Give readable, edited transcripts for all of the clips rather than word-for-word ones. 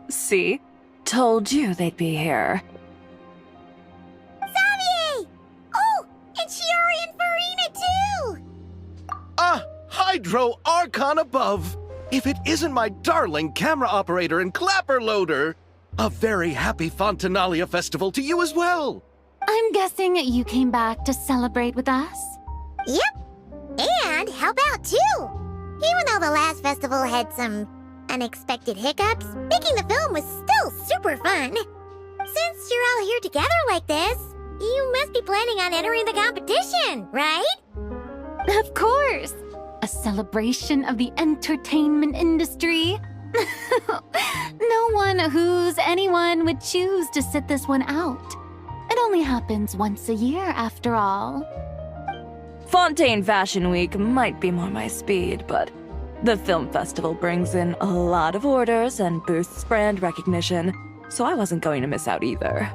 See? Told you they'd be here. Xavier! Oh, and Shiori and Farina too! Ah, Hydro Archon above! If it isn't my darling camera operator and clapper loader! A very happy Fontinalia festival to you as well! I'm guessing you came back to celebrate with us? Yep, and help out too! Even though the last festival had some unexpected hiccups, making the film was still super fun. Since you're all here together like this, you must be planning on entering the competition, right? Of course! A celebration of the entertainment industry. No one who's anyone would choose to sit this one out. It only happens once a year, after all. Fontaine Fashion Week might be more my speed, but the film festival brings in a lot of orders and boosts brand recognition, so I wasn't going to miss out either.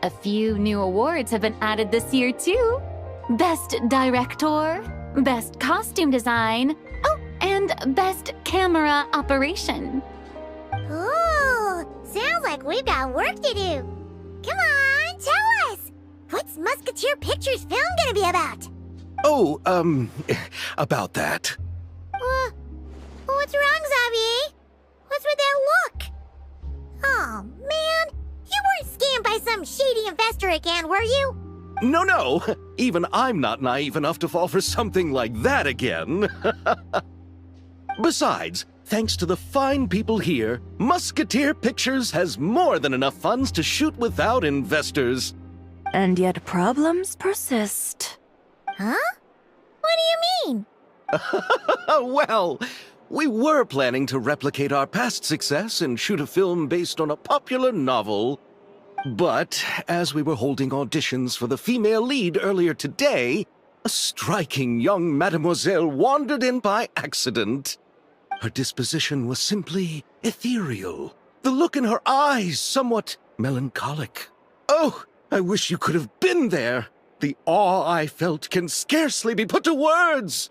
A few new awards have been added this year, too. Best Director, Best Costume Design, oh, and Best Camera Operation. Ooh, sounds like we've got work to do. Come on, tell us! What's Musketeer Pictures film gonna be about? Oh, about that. What's wrong, Xavier? What's with that look? Oh, man. You weren't scammed by some shady investor again, were you? No, even I'm not naive enough to fall for something like that again. Besides, thanks to the fine people here, Musketeer Pictures has more than enough funds to shoot without investors. And yet problems persist. Huh? What do you mean? Well, we were planning to replicate our past success and shoot a film based on a popular novel. But as we were holding auditions for the female lead earlier today, a striking young mademoiselle wandered in by accident. Her disposition was simply ethereal, the look in her eyes somewhat melancholic. Oh, I wish you could have been there. The awe I felt can scarcely be put to words.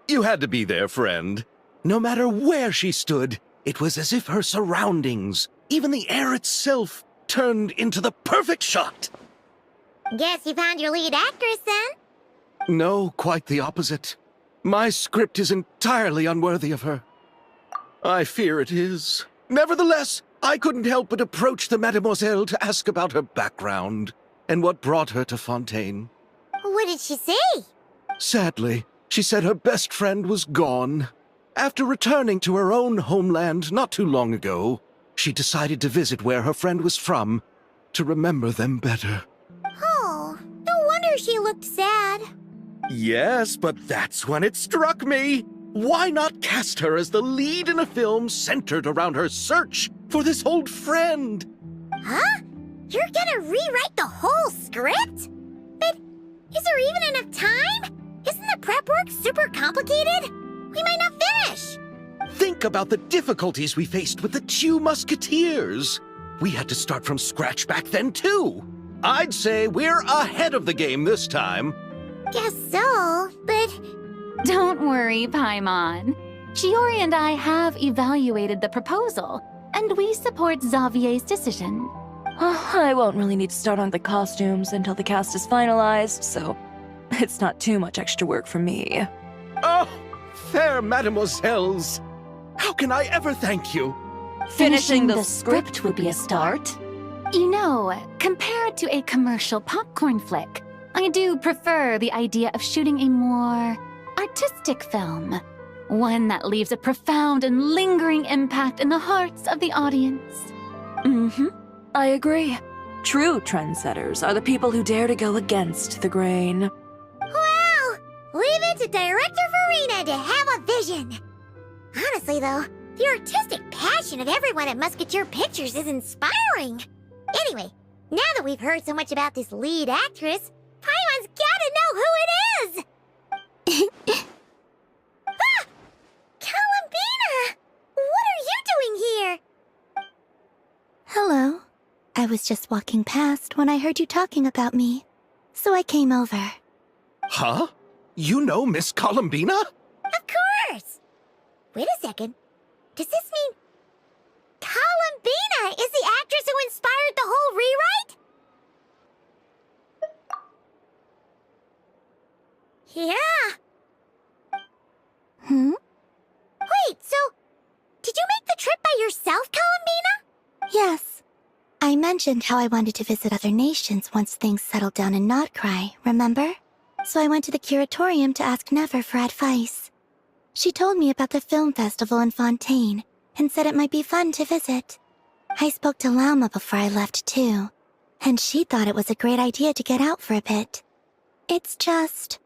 You had to be there, friend. No matter where she stood, it was as if her surroundings, even the air itself, turned into the perfect shot. Guess you found your lead actress, then? No, quite the opposite. My script is entirely unworthy of her. I fear it is. Nevertheless, I couldn't help but approach the mademoiselle to ask about her background and what brought her to Fontaine. What did she say? Sadly, she said her best friend was gone. After returning to her own homeland not too long ago, she decided to visit where her friend was from to remember them better. Oh, no wonder she looked sad. Yes, but that's when it struck me. Why not cast her as the lead in a film centered around her search for this old friend? Huh? You're gonna rewrite the whole script? But is there even enough time? Isn't the prep work super complicated? We might not finish. Think about the difficulties we faced with the 2 Musketeers. We had to start from scratch back then, too. I'd say we're ahead of the game this time. Guess so, but... Don't worry, Paimon. Shiori and I have evaluated the proposal, and we support Xavier's decision. I won't really need to start on the costumes until the cast is finalized, so it's not too much extra work for me. Oh, fair mademoiselles. How can I ever thank you? Finishing the script would be a start. You know, compared to a commercial popcorn flick, I do prefer the idea of shooting a more artistic film. One that leaves a profound and lingering impact in the hearts of the audience. I agree. True trendsetters are the people who dare to go against the grain. Wow! Leave it to Director Farina to have a vision. Honestly, though, the artistic passion of everyone at Musketeer Pictures is inspiring. Anyway, now that we've heard so much about this lead actress, Paimon's gotta know who it is! Ah! Columbina! What are you doing here? Hello. I was just walking past when I heard you talking about me, so I came over. Huh? You know Miss Columbina? Of course! Wait a second. Does this mean is the actress who inspired the whole rewrite? Yeah. Hmm? Wait, so did you make the trip by yourself, Columbina? Yes. I mentioned how I wanted to visit other nations once things settled down in Notcry, remember? So I went to the curatorium to ask Never for advice. She told me about the film festival in Fontaine and said it might be fun to visit. I spoke to Lauma before I left too, and she thought it was a great idea to get out for a bit. It's just,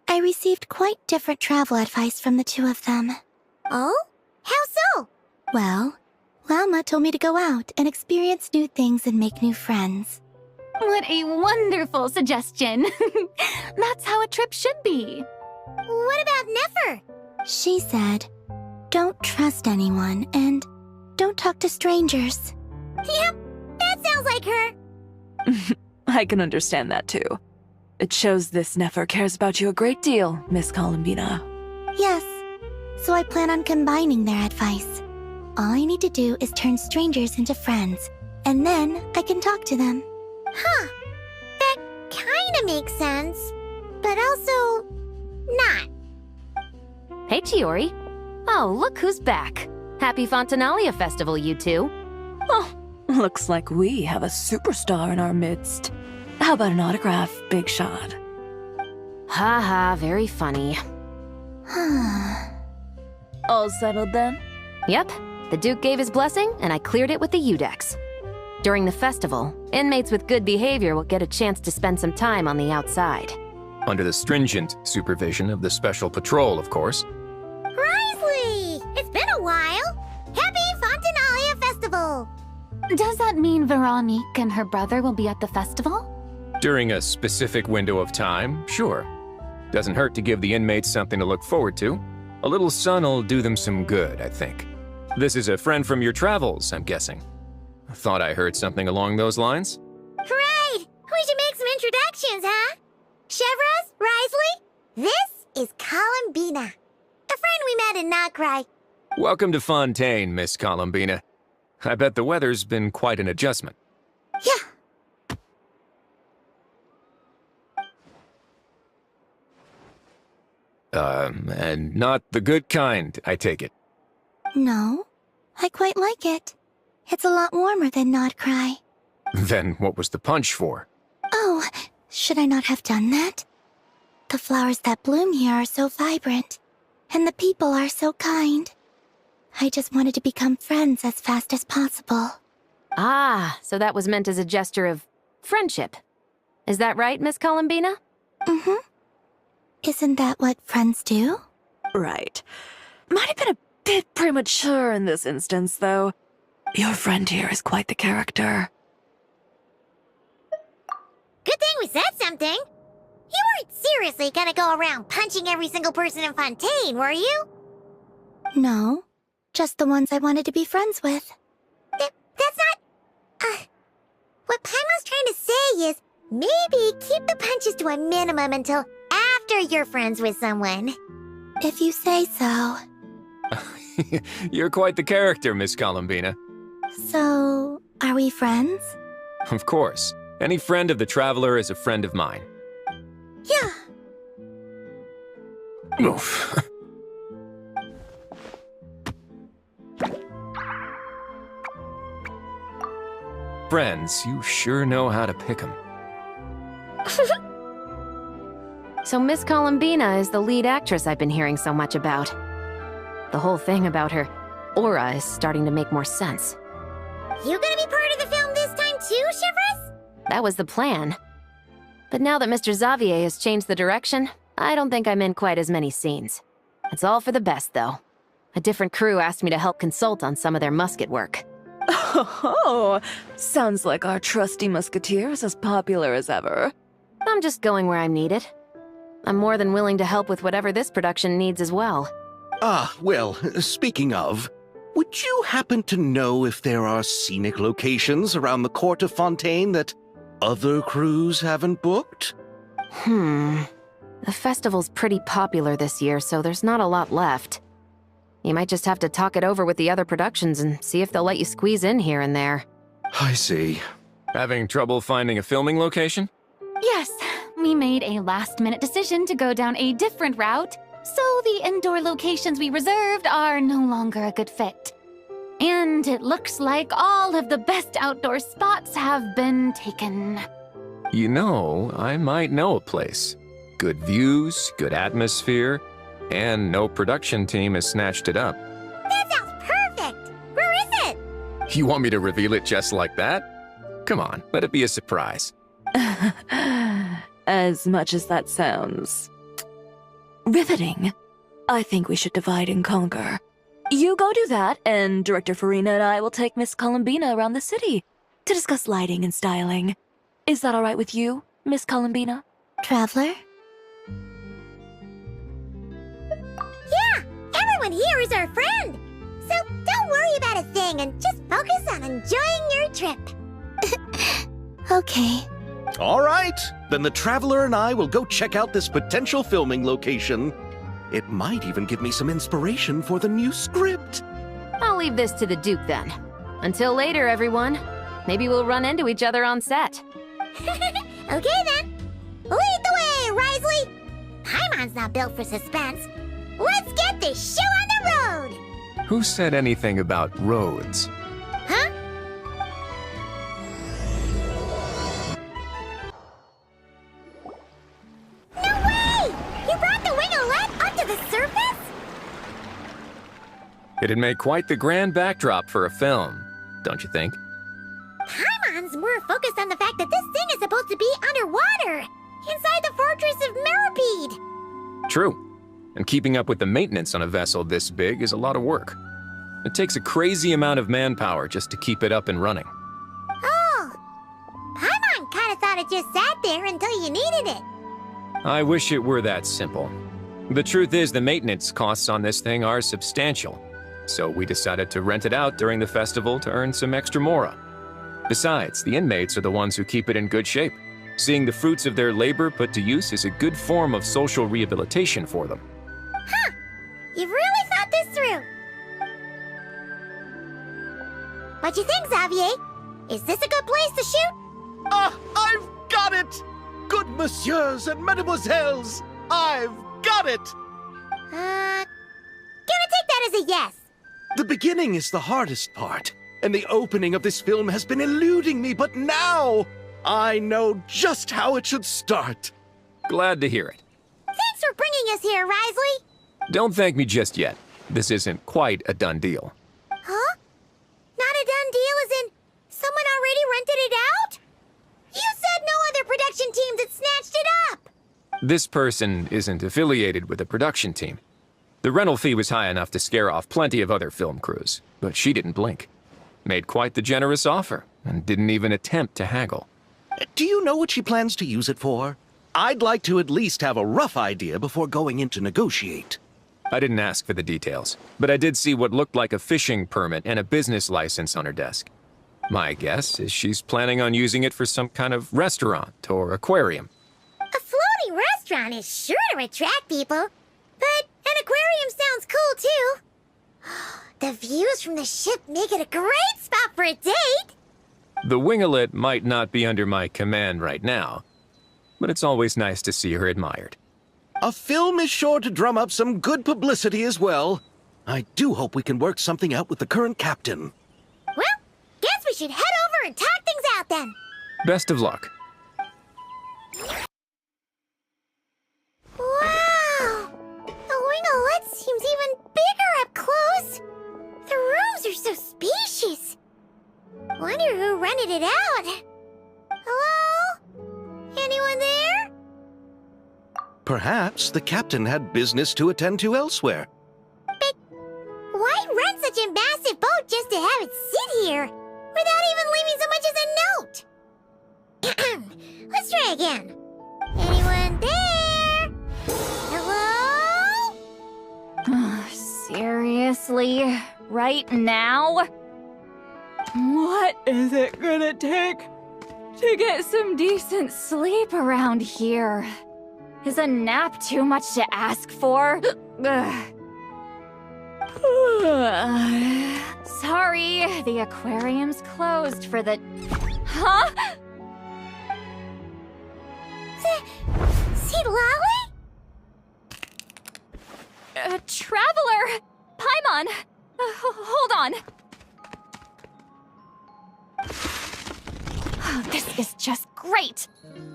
I received quite different travel advice from the two of them. Oh? How so? Well, Lauma told me to go out and experience new things and make new friends. What a wonderful suggestion. That's how a trip should be. What about Nefer? She said, don't trust anyone and don't talk to strangers. Yep, that sounds like her. I can understand that too. It shows this Nefer cares about you a great deal, Miss Columbina. Yes, so I plan on combining their advice. All I need to do is turn strangers into friends, and then I can talk to them. Huh. That kinda makes sense, but also not. Hey, Chiori. Oh, look who's back. Happy Fontinalia Festival, you two. Oh, looks like we have a superstar in our midst. How about an autograph, Big Shot? Ha ha, very funny. All settled then? Yep, the Duke gave his blessing, and I cleared it with the Udex. During the festival, inmates with good behavior will get a chance to spend some time on the outside. Under the stringent supervision of the Special Patrol, of course. Risley! It's been a while. Happy Fontinalia Festival! Does that mean Veronique and her brother will be at the festival? During a specific window of time, sure. Doesn't hurt to give the inmates something to look forward to. A little sun'll do them some good, I think. This is a friend from your travels, I'm guessing. Thought I heard something along those lines? Right! We should make some introductions, huh? Chevros, Risley, this is Columbina, a friend we met in Notcry. Welcome to Fontaine, Miss Columbina. I bet the weather's been quite an adjustment. Yeah. And not the good kind, I take it. No, I quite like it. It's a lot warmer than Notcry. Then what was the punch for? Oh, should I not have done that? The flowers that bloom here are so vibrant, and the people are so kind. I just wanted to become friends as fast as possible. Ah, so that was meant as a gesture of friendship. Is that right, Miss Columbina? Mm-hmm. Isn't that what friends do? Right. Might have been a bit premature in this instance, though. Your friend here is quite the character. Good thing we said something. You weren't seriously gonna go around punching every single person in Fontaine, were you? No, just the ones I wanted to be friends with. That's not... What Paimon's trying to say is, maybe keep the punches to a minimum until after you're friends with someone. If you say so. You're quite the character, Miss Columbina. So, are we friends? Of course. Any friend of the Traveler is a friend of mine. Yeah. Oof. Friends, you sure know how to pick 'em. So Miss Columbina is the lead actress I've been hearing so much about. The whole thing about her aura is starting to make more sense. You gonna be part of the film this time too, Chevros? That was the plan. But now that Mr. Xavier has changed the direction, I don't think I'm in quite as many scenes. It's all for the best, though. A different crew asked me to help consult on some of their musket work. Oh, sounds like our trusty musketeer is as popular as ever. I'm just going where I'm needed. I'm more than willing to help with whatever this production needs as well. Ah, well, speaking of, would you happen to know if there are scenic locations around the court of Fontaine that other crews haven't booked? The festival's pretty popular this year, so there's not a lot left. You might just have to talk it over with the other productions and see if they'll let you squeeze in here and there. I see. Having trouble finding a filming location? Yes, we made a last-minute decision to go down a different route, so the indoor locations we reserved are no longer a good fit. And it looks like all of the best outdoor spots have been taken. You know, I might know a place. Good views, good atmosphere, and no production team has snatched it up. That sounds perfect! Where is it? You want me to reveal it just like that? Come on, let it be a surprise. As much as that sounds riveting, I think we should divide and conquer. You go do that, and Director Farina and I will take Miss Columbina around the city to discuss lighting and styling. Is that all right with you, Miss Columbina? Traveler? Yeah, everyone here is our friend. So don't worry about a thing and just focus on enjoying your trip. Okay. All right, then the Traveler and I will go check out this potential filming location. It might even give me some inspiration for the new script. I'll leave this to the Duke then. Until later, everyone. Maybe we'll run into each other on set. Okay then. Lead the way, Risley. Paimon's not built for suspense. Let's get this show on the road. Who said anything about roads? Huh? No way! You brought the winglet up to the surface? It'd make quite the grand backdrop for a film, don't you think? Paimon's more focused on the fact that this thing is supposed to be underwater, inside the fortress of Meripede. True. And keeping up with the maintenance on a vessel this big is a lot of work. It takes a crazy amount of manpower just to keep it up and running. Oh, Paimon kind of thought it just sat there until you needed it. I wish it were that simple. The truth is the maintenance costs on this thing are substantial, so we decided to rent it out during the festival to earn some extra mora. Besides, the inmates are the ones who keep it in good shape. Seeing the fruits of their labor put to use is a good form of social rehabilitation for them. Huh, you've really thought this through. What you think, Xavier? Is this a good place to shoot? Ah, I've got it! Good messieurs and mesdemoiselles, I've got it! Gonna take that as a yes. The beginning is the hardest part, and the opening of this film has been eluding me, but now I know just how it should start. Glad to hear it. Thanks for bringing us here, Risley. Don't thank me just yet. This isn't quite a done deal. Huh? Not a done deal as in someone already rented it out? You said no other production teams had snatched it up. This person isn't affiliated with a production team. The rental fee was high enough to scare off plenty of other film crews, but she didn't blink. Made quite the generous offer, and didn't even attempt to haggle. Do you know what she plans to use it for? I'd like to at least have a rough idea before going in to negotiate. I didn't ask for the details, but I did see what looked like a fishing permit and a business license on her desk. My guess is she's planning on using it for some kind of restaurant or aquarium. A floating restaurant is sure to attract people, but an aquarium sounds cool too. The views from the ship make it a great spot for a date. The winglet might not be under my command right now, but it's always nice to see her admired. A film is sure to drum up some good publicity as well. I do hope we can work something out with the current captain. Well, guess we should head over and talk things out then. Best of luck. Wow! The winglet seems even bigger up close. The rooms are so spacious. Wonder who rented it out. Hello? Anyone there? Perhaps the captain had business to attend to elsewhere. But why rent such a massive boat just to have it sit here, without even leaving so much as a note? Let's try again. Anyone there? Hello? Seriously? Right now? What is it gonna take to get some decent Sleep around here. Is a nap too much to ask for? Ugh. Sorry, the aquarium's closed for the... Huh? See Lolly? Traveler! Paimon! Hold on. Oh, this is just great.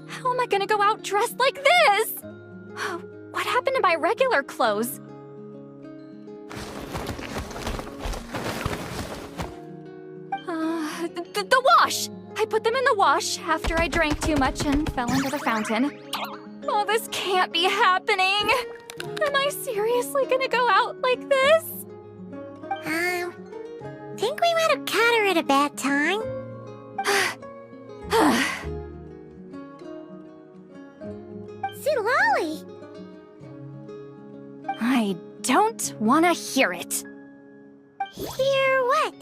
How am I gonna go out dressed like this? Oh, what happened to my regular clothes? The wash! I put them in the wash after I drank too much and fell into the fountain. Oh, this can't be happening! Am I seriously gonna go out like this? Think we might have caught her at a bad time. See Lolly? I don't wanna hear it. Hear what?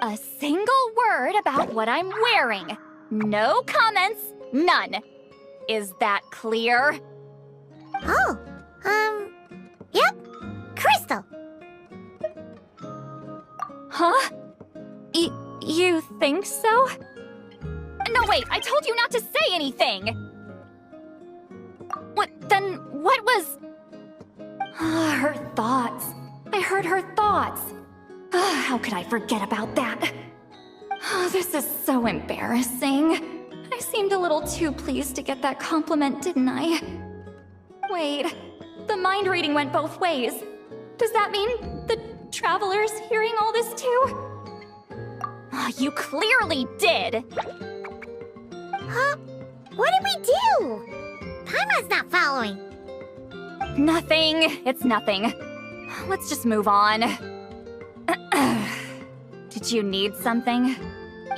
A single word about what I'm wearing. No comments, none. Is that clear? Oh, yep. Crystal. Huh? You think so? No, wait, I told you not to say anything! What was... her thoughts. I heard her thoughts. How could I forget about that? This is so embarrassing. I seemed a little too pleased to get that compliment, didn't I? Wait, the mind reading went both ways. Does that mean the Traveler's hearing all this too? You clearly did! Huh? What did we do? Paimon's not following. Nothing. It's nothing. Let's just move on. Did you need something?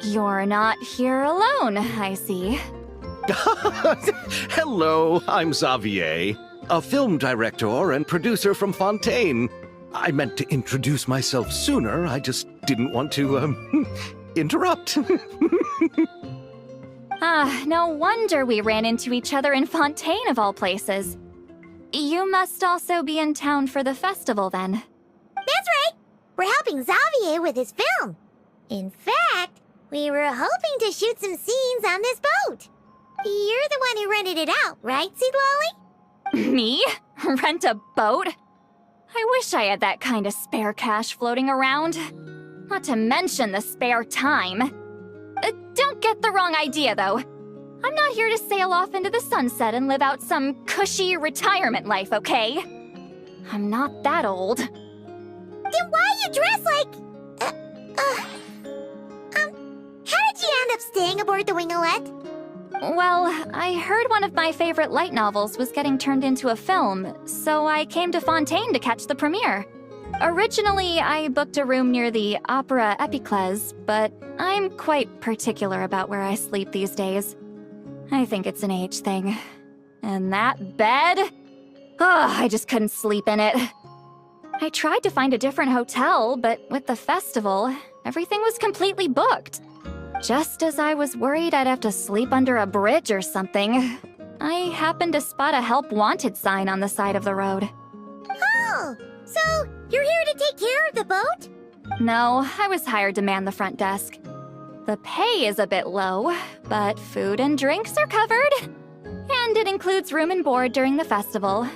You're not here alone, I see. Hello, I'm Xavier, a film director and producer from Fontaine. I meant to introduce myself sooner, I just didn't want to, interrupt. No wonder we ran into each other in Fontaine of all places. You must also be in town for the festival then. That's right. We're helping Xavier with his film. In fact, we were hoping to shoot some scenes on this boat. You're the one who rented it out, right, Seed Lolly? Me? Rent a boat? I wish I had that kind of spare cash floating around. Not to mention the spare time. Don't get the wrong idea, though. I'm not here to sail off into the sunset and live out some cushy retirement life, okay? I'm not that old. Then why you dress like... how did you end up staying aboard the Winglet? Well, I heard one of my favorite light novels was getting turned into a film, so I came to Fontaine to catch the premiere. Originally, I booked a room near the Opera Epiclese, but I'm quite particular about where I sleep these days. I think it's an age thing. And that bed? I just couldn't sleep in it. I tried to find a different hotel, but with the festival, everything was completely booked. Just as I was worried I'd have to sleep under a bridge or something, I happened to spot a help wanted sign on the side of the road. Oh, so you're here to take care of the boat? No, I was hired to man the front desk. The pay is a bit low, but food and drinks are covered. And it includes room and board during the festival.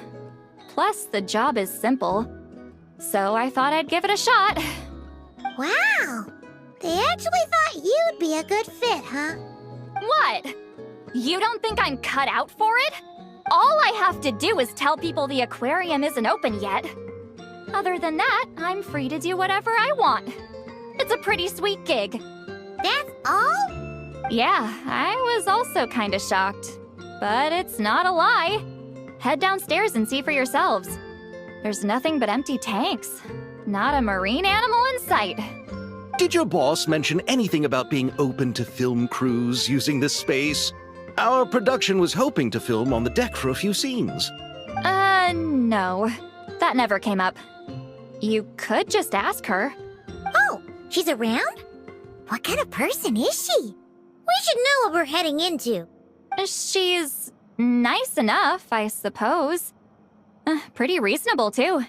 Plus, the job is simple. So I thought I'd give it a shot. Wow, they actually thought you'd be a good fit, huh? What? You don't think I'm cut out for it? All I have to do is tell people the aquarium isn't open yet. Other than that, I'm free to do whatever I want. It's a pretty sweet gig. That's all? Yeah, I was also kinda shocked. But it's not a lie. Head downstairs and see for yourselves. There's nothing but empty tanks. Not a marine animal in sight. Did your boss mention anything about being open to film crews using this space? Our production was hoping to film on the deck for a few scenes. No. That never came up. You could just ask her. Oh, she's around? What kind of person is she? We should know what we're heading into. She's nice enough, I suppose. Pretty reasonable, too.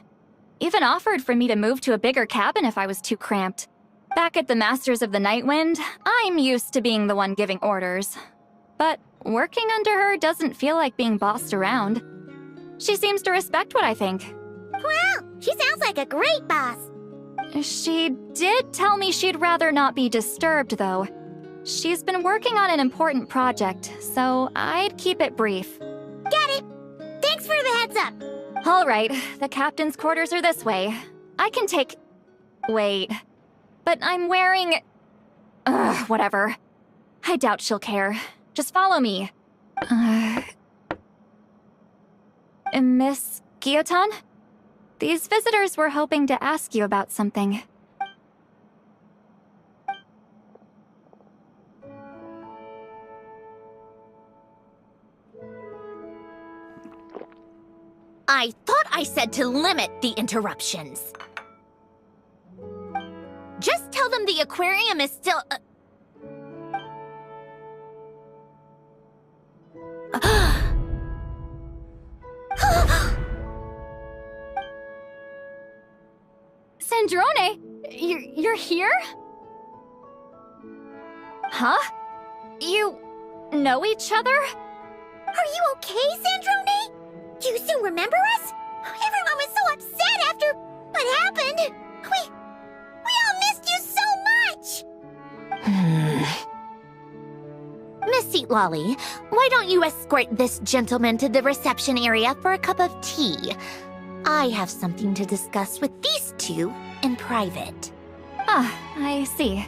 Even offered for me to move to a bigger cabin if I was too cramped. Back at the Masters of the Nightwind, I'm used to being the one giving orders. But working under her doesn't feel like being bossed around. She seems to respect what I think. Wow, she sounds like a great boss. She did tell me she'd rather not be disturbed, though. She's been working on an important project, so I'd keep it brief. Got it. Thanks for the heads up. All right, the captain's quarters are this way. I can take... Wait. But I'm wearing... Ugh, whatever. I doubt she'll care. Just follow me. Miss Guillotin? These visitors were hoping to ask you about something. I thought I said to limit the interruptions. Just tell them the aquarium is still... Sandrone, you're here? Huh? You know each other? Are you okay, Sandrone? Do you still remember us? Everyone was so upset after what happened. We all missed you so much. Miss Seat Lolly, why don't you escort this gentleman to the reception area for a cup of tea? I have something to discuss with these two in private. Ah, I see.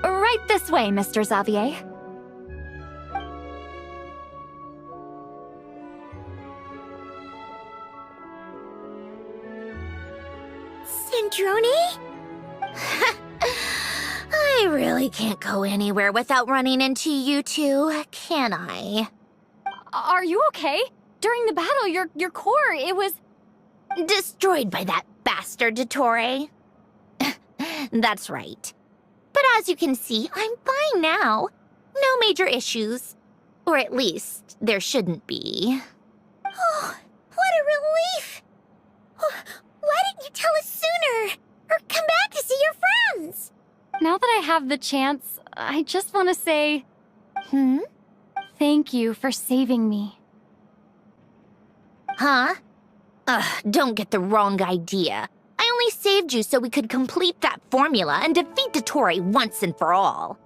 Right this way, Mr. Xavier. Sandrone? I really can't go anywhere without running into you two, can I? Are you okay? During the battle, your core, it was... Destroyed by that bastard Dottore. That's right. But as you can see, I'm fine now. No major issues. Or at least, there shouldn't be. Oh, what a relief! Why didn't you tell us sooner? Or come back to see your friends? Now that I have the chance, I just want to say... Hmm? Thank you for saving me. Huh? Don't get the wrong idea. I only saved you so we could complete that formula and defeat Dottore once and for all.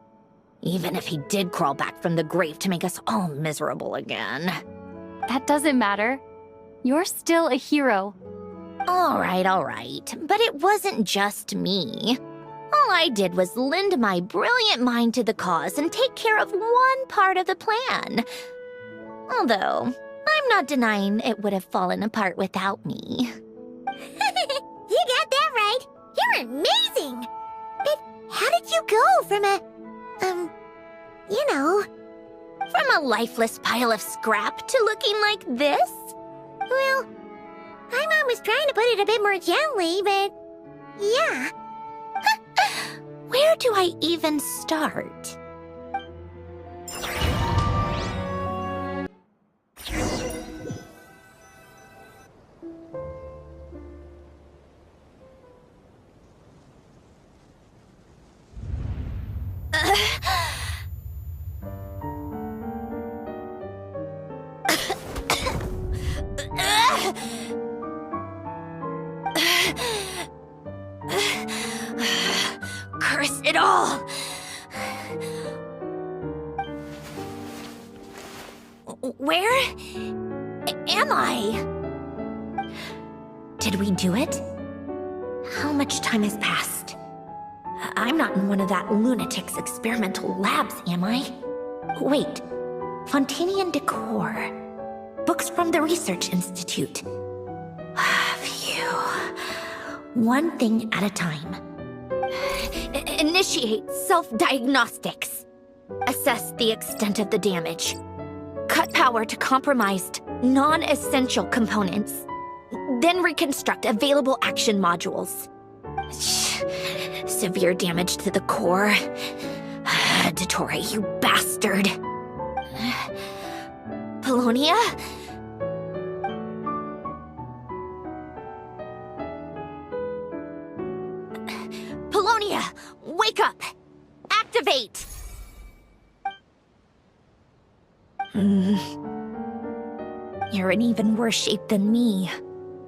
Even if he did crawl back from the grave to make us all miserable again. That doesn't matter. You're still a hero. All right. But it wasn't just me. All I did was lend my brilliant mind to the cause and take care of one part of the plan. Although, I'm not denying it would have fallen apart without me. You got that right. You're amazing. But how did you go from From a lifeless pile of scrap to looking like this? Well, my mom was trying to put it a bit more gently, but yeah. Where do I even start? Curse it all! Where am I? Did we do it? How much time has passed? I'm not in one of that lunatic's experimental labs, am I? Wait, Fontinian decor. Books from the Research Institute. Phew. One thing at a time. Initiate self-diagnostics. Assess the extent of the damage. Cut power to compromised, non-essential components. Then reconstruct available action modules. Severe damage to the core. Dottore, you bastard. Polonia? Polonia, wake up! Activate! You're in even worse shape than me.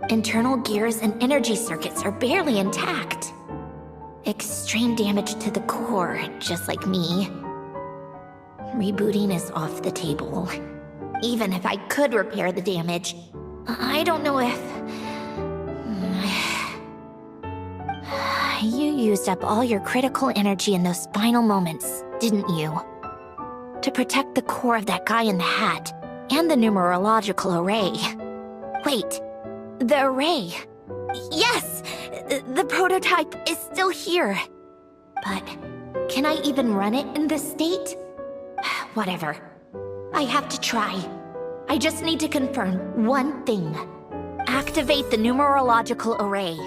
Internal gears and energy circuits are barely intact. Extreme damage to the core, just like me. Rebooting is off the table. Even if I could repair the damage, I don't know if... You used up all your critical energy in those final moments, didn't you? To protect the core of that guy in the hat, and the numerological array. Wait, the array. Yes! The prototype is still here. But can I even run it in this state? Whatever. I have to try. I just need to confirm one thing. Activate the numerological array.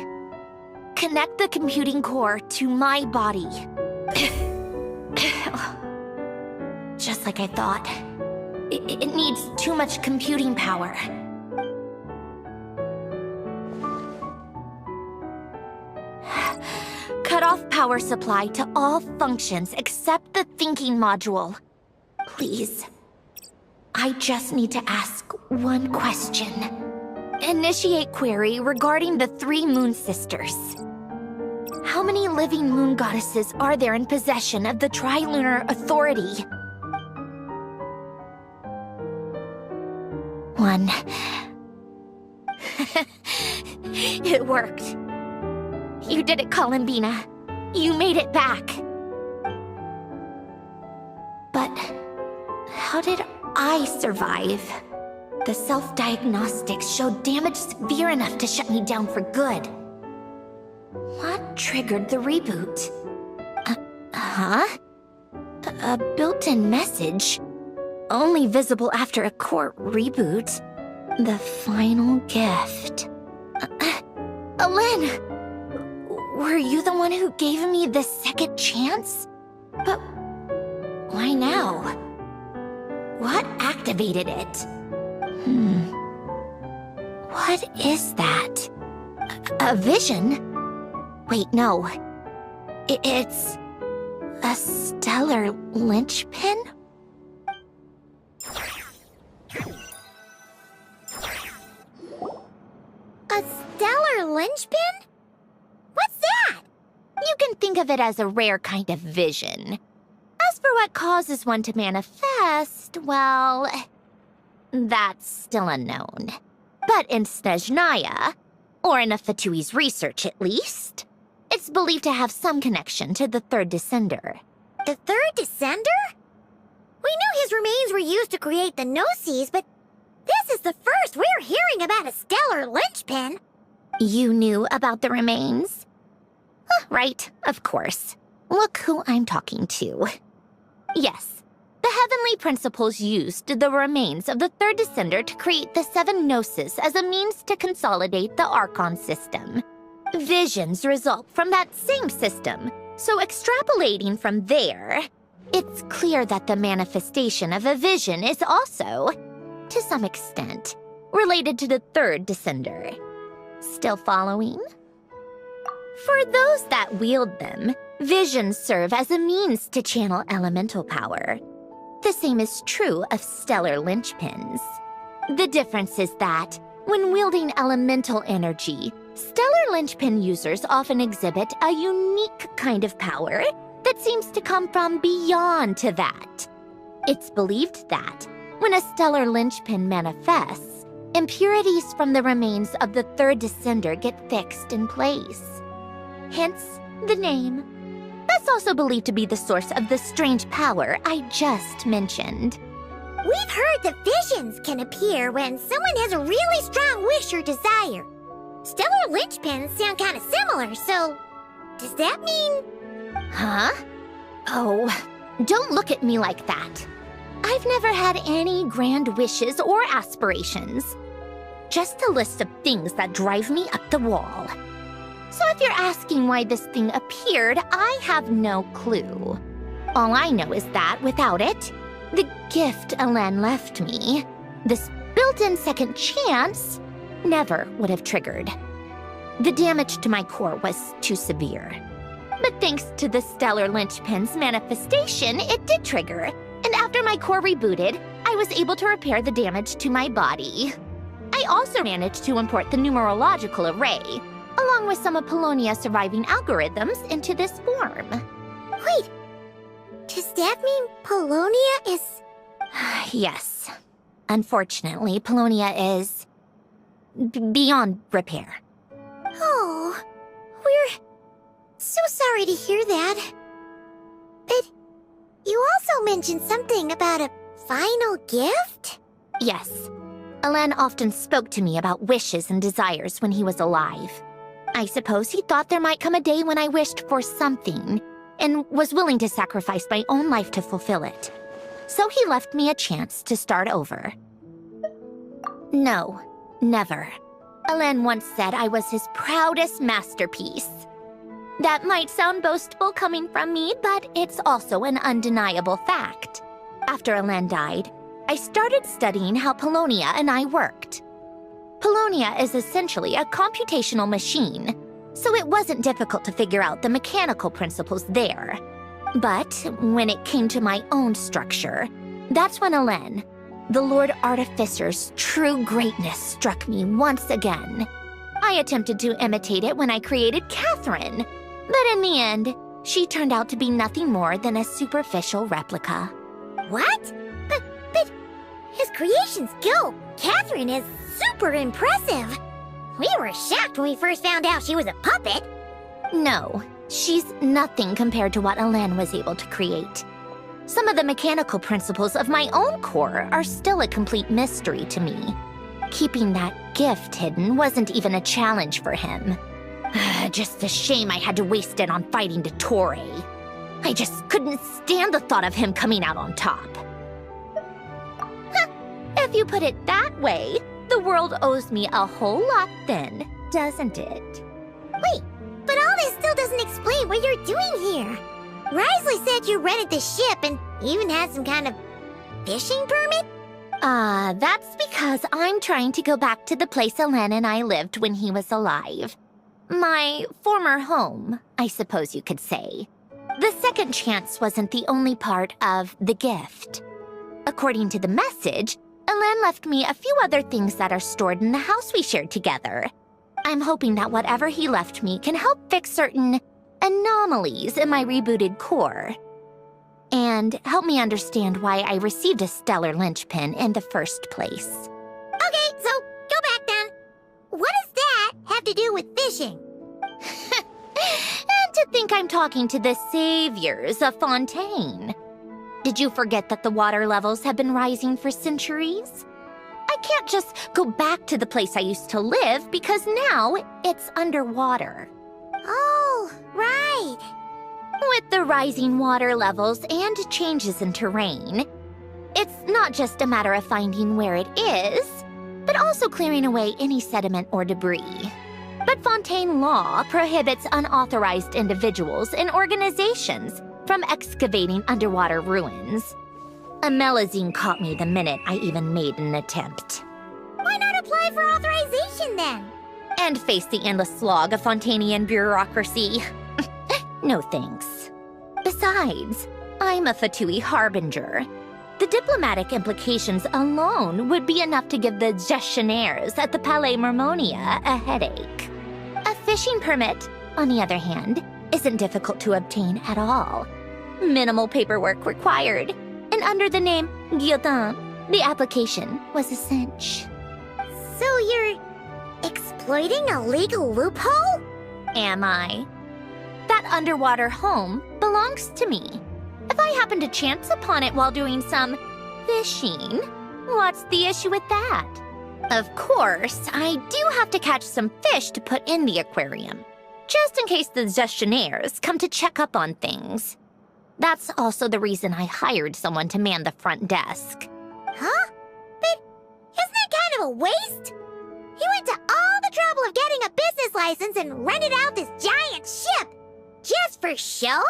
Connect the computing core to my body. Just like I thought. It needs too much computing power. Cut off power supply to all functions except the thinking module. Please. I just need to ask one question. Initiate query regarding the 3 moon sisters. How many living moon goddesses are there in possession of the Trilunar Authority? 1. It worked. You did it, Columbina. You made it back. But how did I survive? The self-diagnostics showed damage severe enough to shut me down for good. What triggered the reboot? A built-in message? Only visible after a core reboot. The final gift. Alen! Were you the one who gave me the second chance? But why now? What activated it? What is that? A vision? Wait, no. It's a stellar linchpin? A stellar linchpin? What's that? You can think of it as a rare kind of vision. As for what causes one to manifest, well, that's still unknown. But in Snezhnaya, or in Afatui's research at least, it's believed to have some connection to the third descender. The third descender? We knew his remains were used to create the Gnosis, but this is the first we're hearing about a stellar linchpin. You knew about the remains? Right, of course. Look who I'm talking to. Yes, the Heavenly Principles used the remains of the third descender to create the 7 Gnosis as a means to consolidate the Archon system. Visions result from that same system, so extrapolating from there, it's clear that the manifestation of a vision is also, to some extent, related to the third descender. Still following? For those that wield them, visions serve as a means to channel elemental power. The same is true of stellar linchpins. The difference is that, when wielding elemental energy, stellar linchpin users often exhibit a unique kind of power that seems to come from beyond to that. It's believed that, when a stellar linchpin manifests, impurities from the remains of the third descender get fixed in place. Hence, the name. That's also believed to be the source of the strange power I just mentioned. We've heard that visions can appear when someone has a really strong wish or desire. Stellar linchpins sound kind of similar, so does that mean... Huh? Oh, don't look at me like that. I've never had any grand wishes or aspirations. Just a list of things that drive me up the wall. So if you're asking why this thing appeared, I have no clue. All I know is that without it, the gift Alen left me, this built-in second chance, never would have triggered. The damage to my core was too severe. But thanks to the stellar linchpin's manifestation, it did trigger. And after my core rebooted, I was able to repair the damage to my body. I also managed to import the numerological array, along with some of Polonia's surviving algorithms, into this form. Wait, does that mean Polonia is... Yes. Unfortunately, Polonia is... beyond repair. Oh, we're so sorry to hear that. But you also mentioned something about a final gift? Yes. Alen often spoke to me about wishes and desires when he was alive. I suppose he thought there might come a day when I wished for something, and was willing to sacrifice my own life to fulfill it. So he left me a chance to start over. No, never. Alen once said I was his proudest masterpiece. That might sound boastful coming from me, but it's also an undeniable fact. After Alen died, I started studying how Polonia and I worked. Polonia is essentially a computational machine, so it wasn't difficult to figure out the mechanical principles there. But when it came to my own structure, that's when Alen, the Lord Artificer's true greatness, struck me once again. I attempted to imitate it when I created Catherine, but in the end, she turned out to be nothing more than a superficial replica. What? But his creation skill, Catherine, is super impressive. We were shocked when we first found out she was a puppet. No, she's nothing compared to what Alen was able to create. Some of the mechanical principles of my own core are still a complete mystery to me. Keeping that gift hidden wasn't even a challenge for him. Just a shame I had to waste it on fighting Dottore. I just couldn't stand the thought of him coming out on top. If you put it that way, the world owes me a whole lot then, doesn't it? Wait, but all this still doesn't explain what you're doing here. Risley said you rented the ship and even had some kind of fishing permit? That's because I'm trying to go back to the place Alen and I lived when he was alive. My former home, I suppose you could say. The second chance wasn't the only part of the gift. According to the message, Alen left me a few other things that are stored in the house we shared together. I'm hoping that whatever he left me can help fix certain anomalies in my rebooted core. And help me understand why I received a stellar linchpin in the first place. Okay, so go back then. What does that have to do with fishing? And to think I'm talking to the saviors of Fontaine. Did you forget that the water levels have been rising for centuries? I can't just go back to the place I used to live because now it's underwater. Oh, right. With the rising water levels and changes in terrain, it's not just a matter of finding where it is, but also clearing away any sediment or debris. But Fontaine law prohibits unauthorized individuals and organizations from excavating underwater ruins. A Melazine caught me the minute I even made an attempt. Why not apply for authorization then? And face the endless slog of Fontanian bureaucracy. No thanks. Besides, I'm a Fatui harbinger. The diplomatic implications alone would be enough to give the gestionnaires at the Palais Mermonia a headache. A fishing permit, on the other hand, isn't difficult to obtain at all. Minimal paperwork required, and under the name Guillotin, the application was a cinch. So you're exploiting a legal loophole? Am I? That underwater home belongs to me. If I happen to chance upon it while doing some fishing, what's the issue with that? Of course, I do have to catch some fish to put in the aquarium, just in case the gestionnaires come to check up on things. That's also the reason I hired someone to man the front desk. Huh? But isn't that kind of a waste? He went to all the trouble of getting a business license and rented out this giant ship. Just for show?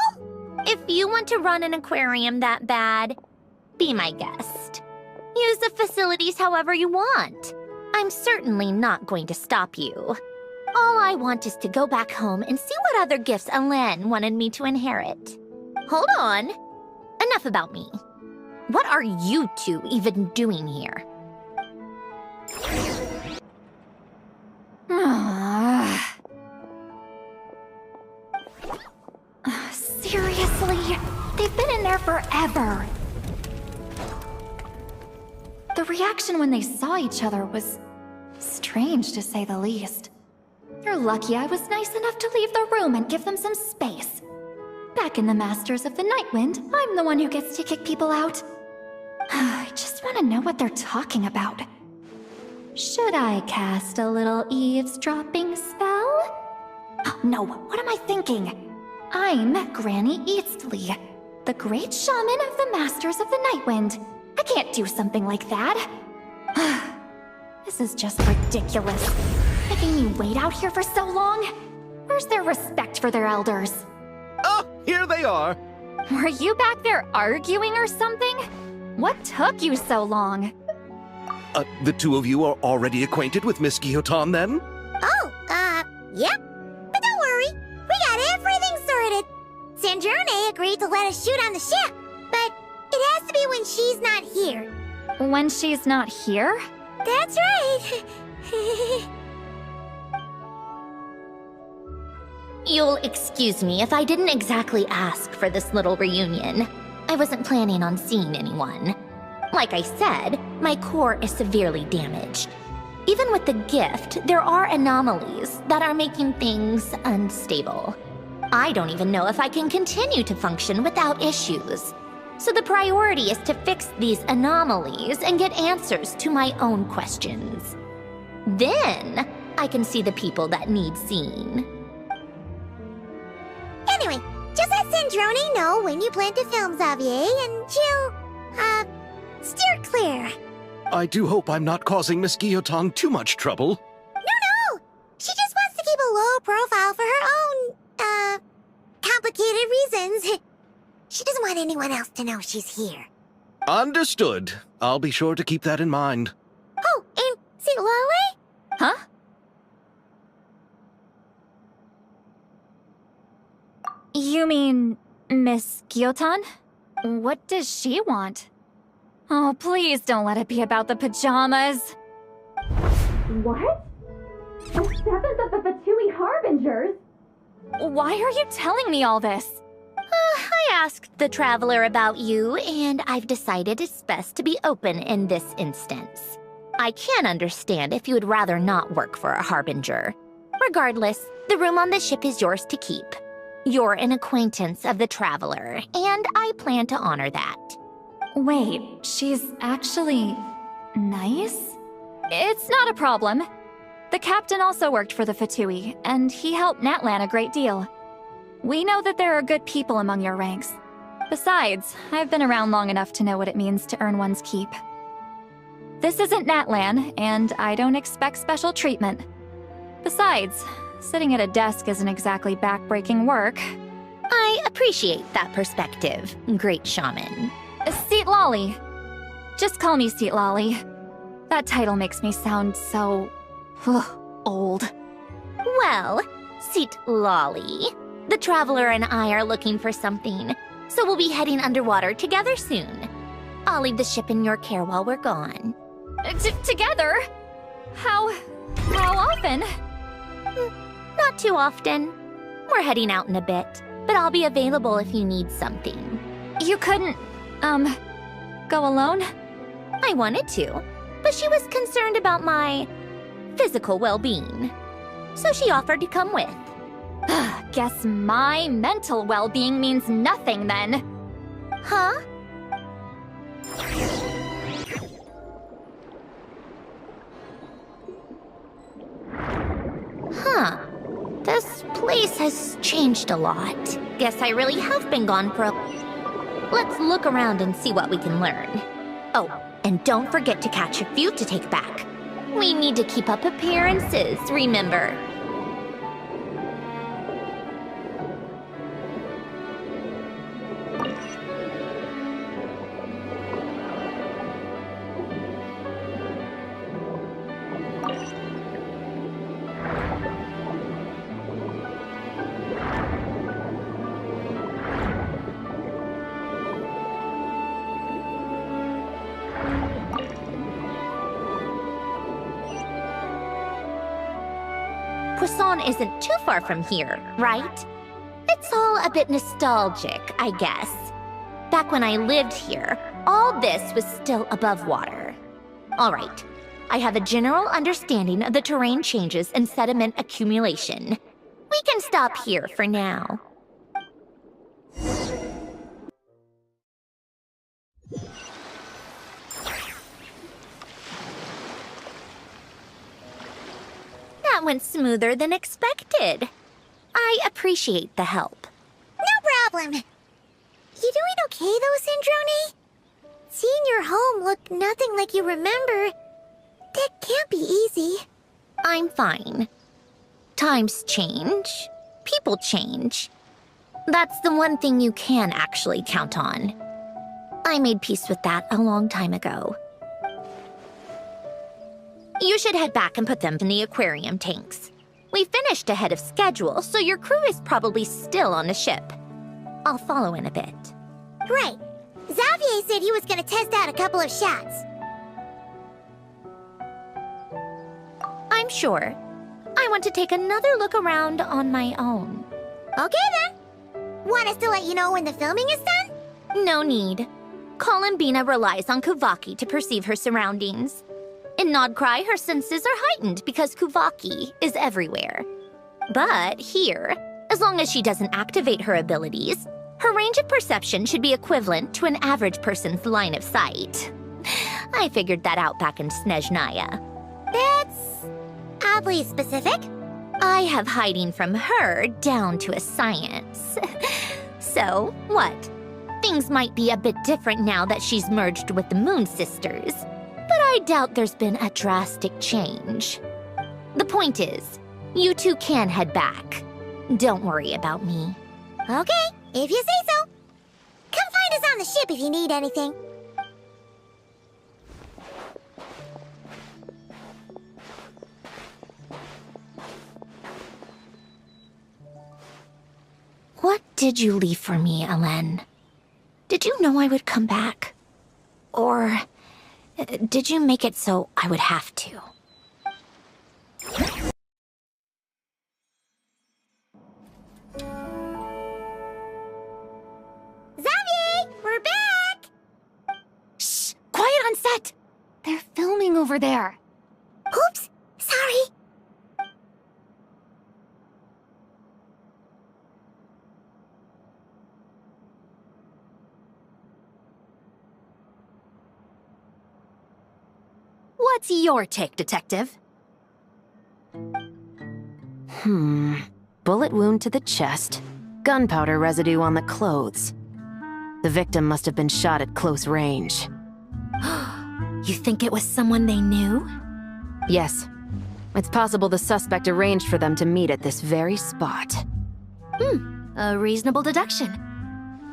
If you want to run an aquarium that bad, be my guest. Use the facilities however you want. I'm certainly not going to stop you. All I want is to go back home and see what other gifts Alain wanted me to inherit. Hold on. Enough about me. What are you two even doing here? Seriously? They've been in there forever. The reaction when they saw each other was strange, to say the least. You're lucky I was nice enough to leave the room and give them some space. Back in the Masters of the Nightwind, I'm the one who gets to kick people out. I just want to know what they're talking about. Should I cast a little eavesdropping spell? Oh, no, what am I thinking? I'm Granny Eastley, the great shaman of the Masters of the Nightwind. I can't do something like that. This is just ridiculous. Making me wait out here for so long? Where's their respect for their elders? Oh, here they are. Were you back there arguing or something? What took you so long? The two of you are already acquainted with Miss Guillotin, then? Yep. But don't worry, we got everything sorted. Sanjurne agreed to let us shoot on the ship, but it has to be when she's not here. When she's not here? That's right. You'll excuse me if I didn't exactly ask for this little reunion. I wasn't planning on seeing anyone. Like I said, my core is severely damaged. Even with the gift, there are anomalies that are making things unstable. I don't even know if I can continue to function without issues. So the priority is to fix these anomalies and get answers to my own questions. Then, I can see the people that need seeing. Anyway, just let Sandrone know when you plan to film Xavier, and she'll, steer clear. I do hope I'm not causing Miss Guillotin too much trouble. No! She just wants to keep a low profile for her own, complicated reasons. She doesn't want anyone else to know she's here. Understood. I'll be sure to keep that in mind. Oh, and see Lale? Huh? You mean Miss Guillotin? What does she want? Oh, please don't let it be about the pajamas. What? The 7th of the Fatui Harbingers? Why are you telling me all this? I asked the Traveler about you, and I've decided it's best to be open in this instance. I can understand if you would rather not work for a Harbinger. Regardless, the room on the ship is yours to keep. You're an acquaintance of the Traveler, and I plan to honor that. Wait, she's actually nice? It's not a problem. The captain also worked for the Fatui, and he helped Natlan a great deal. We know that there are good people among your ranks. Besides, I've been around long enough to know what it means to earn one's keep. This isn't Natlan, and I don't expect special treatment. Besides, sitting at a desk isn't exactly back-breaking work. I appreciate that perspective, great shaman. Seat Lolly. Just call me Seat Lolly. That title makes me sound so... old. Well, Seat Lolly, the Traveler and I are looking for something, so we'll be heading underwater together soon. I'll leave the ship in your care while we're gone. Together? How often? Not too often. We're heading out in a bit, but I'll be available if you need something. You couldn't, go alone? I wanted to, but she was concerned about my physical well-being, so she offered to come with. Guess my mental well-being means nothing then. Huh? Huh. This place has changed a lot. Guess I really have been gone for a... Let's look around and see what we can learn. Oh, and don't forget to catch a few to take back. We need to keep up appearances, remember? Poisson isn't too far from here, right? It's all a bit nostalgic, I guess. Back when I lived here, all this was still above water. All right, I have a general understanding of the terrain changes and sediment accumulation. We can stop here for now. That went smoother than expected. I appreciate the help. No problem. You doing okay though, Syndrome? Seeing your home look nothing like you remember, that can't be easy. I'm fine. Times change. People change. That's the one thing you can actually count on. I made peace with that a long time ago. You should head back and put them in the aquarium tanks. We finished ahead of schedule, so your crew is probably still on the ship. I'll follow in a bit. Right. Xavier said he was gonna test out a couple of shots. I'm sure. I want to take another look around on my own. Okay then. Want us to let you know when the filming is done? No need. Columbina relies on Kuvaki to perceive her surroundings. In Nodcry, her senses are heightened because Kuvaki is everywhere. But here, as long as she doesn't activate her abilities, her range of perception should be equivalent to an average person's line of sight. I figured that out back in Snezhnaya. That's oddly specific. I have hiding from her down to a science. So, what? Things might be a bit different now that she's merged with the Moon Sisters, but I doubt there's been a drastic change. The point is, you two can head back. Don't worry about me. Okay, if you say so. Come find us on the ship if you need anything. What did you leave for me, Alen? Did you know I would come back? Or did you make it so I would have to? Xavier, we're back! Shh! Quiet on set! They're filming over there. Oops, sorry. What's your take, Detective? Bullet wound to the chest. Gunpowder residue on the clothes. The victim must have been shot at close range. You think it was someone they knew? Yes. It's possible the suspect arranged for them to meet at this very spot. A reasonable deduction.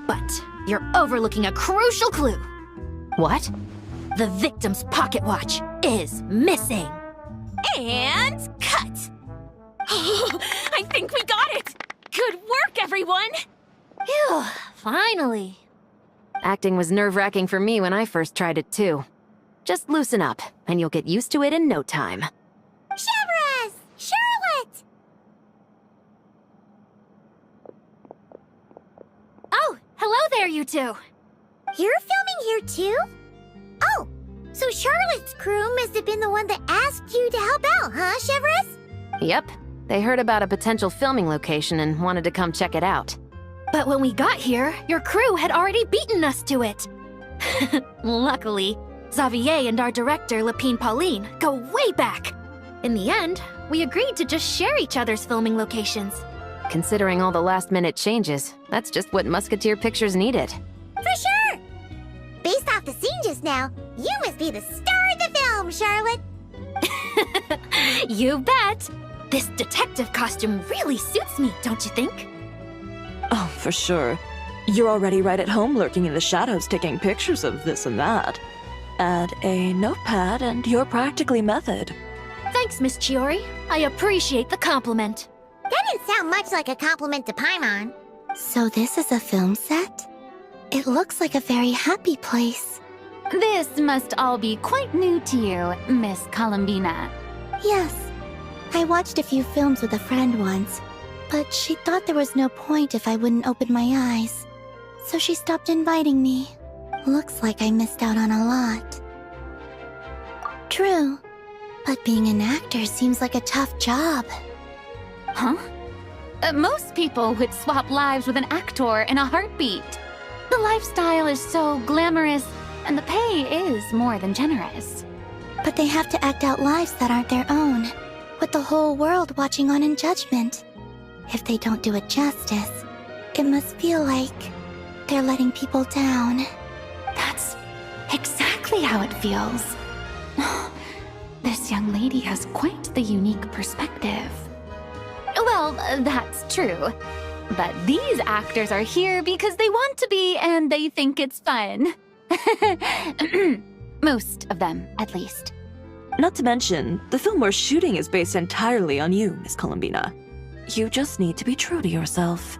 But you're overlooking a crucial clue. What? The victim's pocket watch is missing. And cut! I think we got it! Good work, everyone! Phew, finally. Acting was nerve-wracking for me when I first tried it, too. Just loosen up, and you'll get used to it in no time. Chevres! Charlotte! Oh, hello there, you two. You're filming here too? Oh, so Charlotte's crew must have been the one that asked you to help out, huh, Chevres? Yep. They heard about a potential filming location and wanted to come check it out. But when we got here, your crew had already beaten us to it. Luckily, Xavier and our director, Lapine Pauline, go way back. In the end, we agreed to just share each other's filming locations. Considering all the last-minute changes, that's just what Musketeer Pictures needed. For sure! Based off the scene just now, you must be the star of the film, Charlotte! You bet! This detective costume really suits me, don't you think? Oh, for sure. You're already right at home lurking in the shadows taking pictures of this and that. Add a notepad and you're practically method. Thanks, Miss Chiori. I appreciate the compliment. That didn't sound much like a compliment to Paimon. So this is a film set? It looks like a very happy place. This must all be quite new to you, Miss Columbina. Yes. I watched a few films with a friend once, but she thought there was no point if I wouldn't open my eyes. So she stopped inviting me. Looks like I missed out on a lot. True, but being an actor seems like a tough job. Huh? Most people would swap lives with an actor in a heartbeat. The lifestyle is so glamorous, and the pay is more than generous. But they have to act out lives that aren't their own, with the whole world watching on in judgment. If they don't do it justice, it must feel like they're letting people down. That's exactly how it feels. This young lady has quite the unique perspective. Well, that's true. But these actors are here because they want to be and they think it's fun. Most of them, at least. Not to mention, the film we're shooting is based entirely on you, Miss Columbina. You just need to be true to yourself.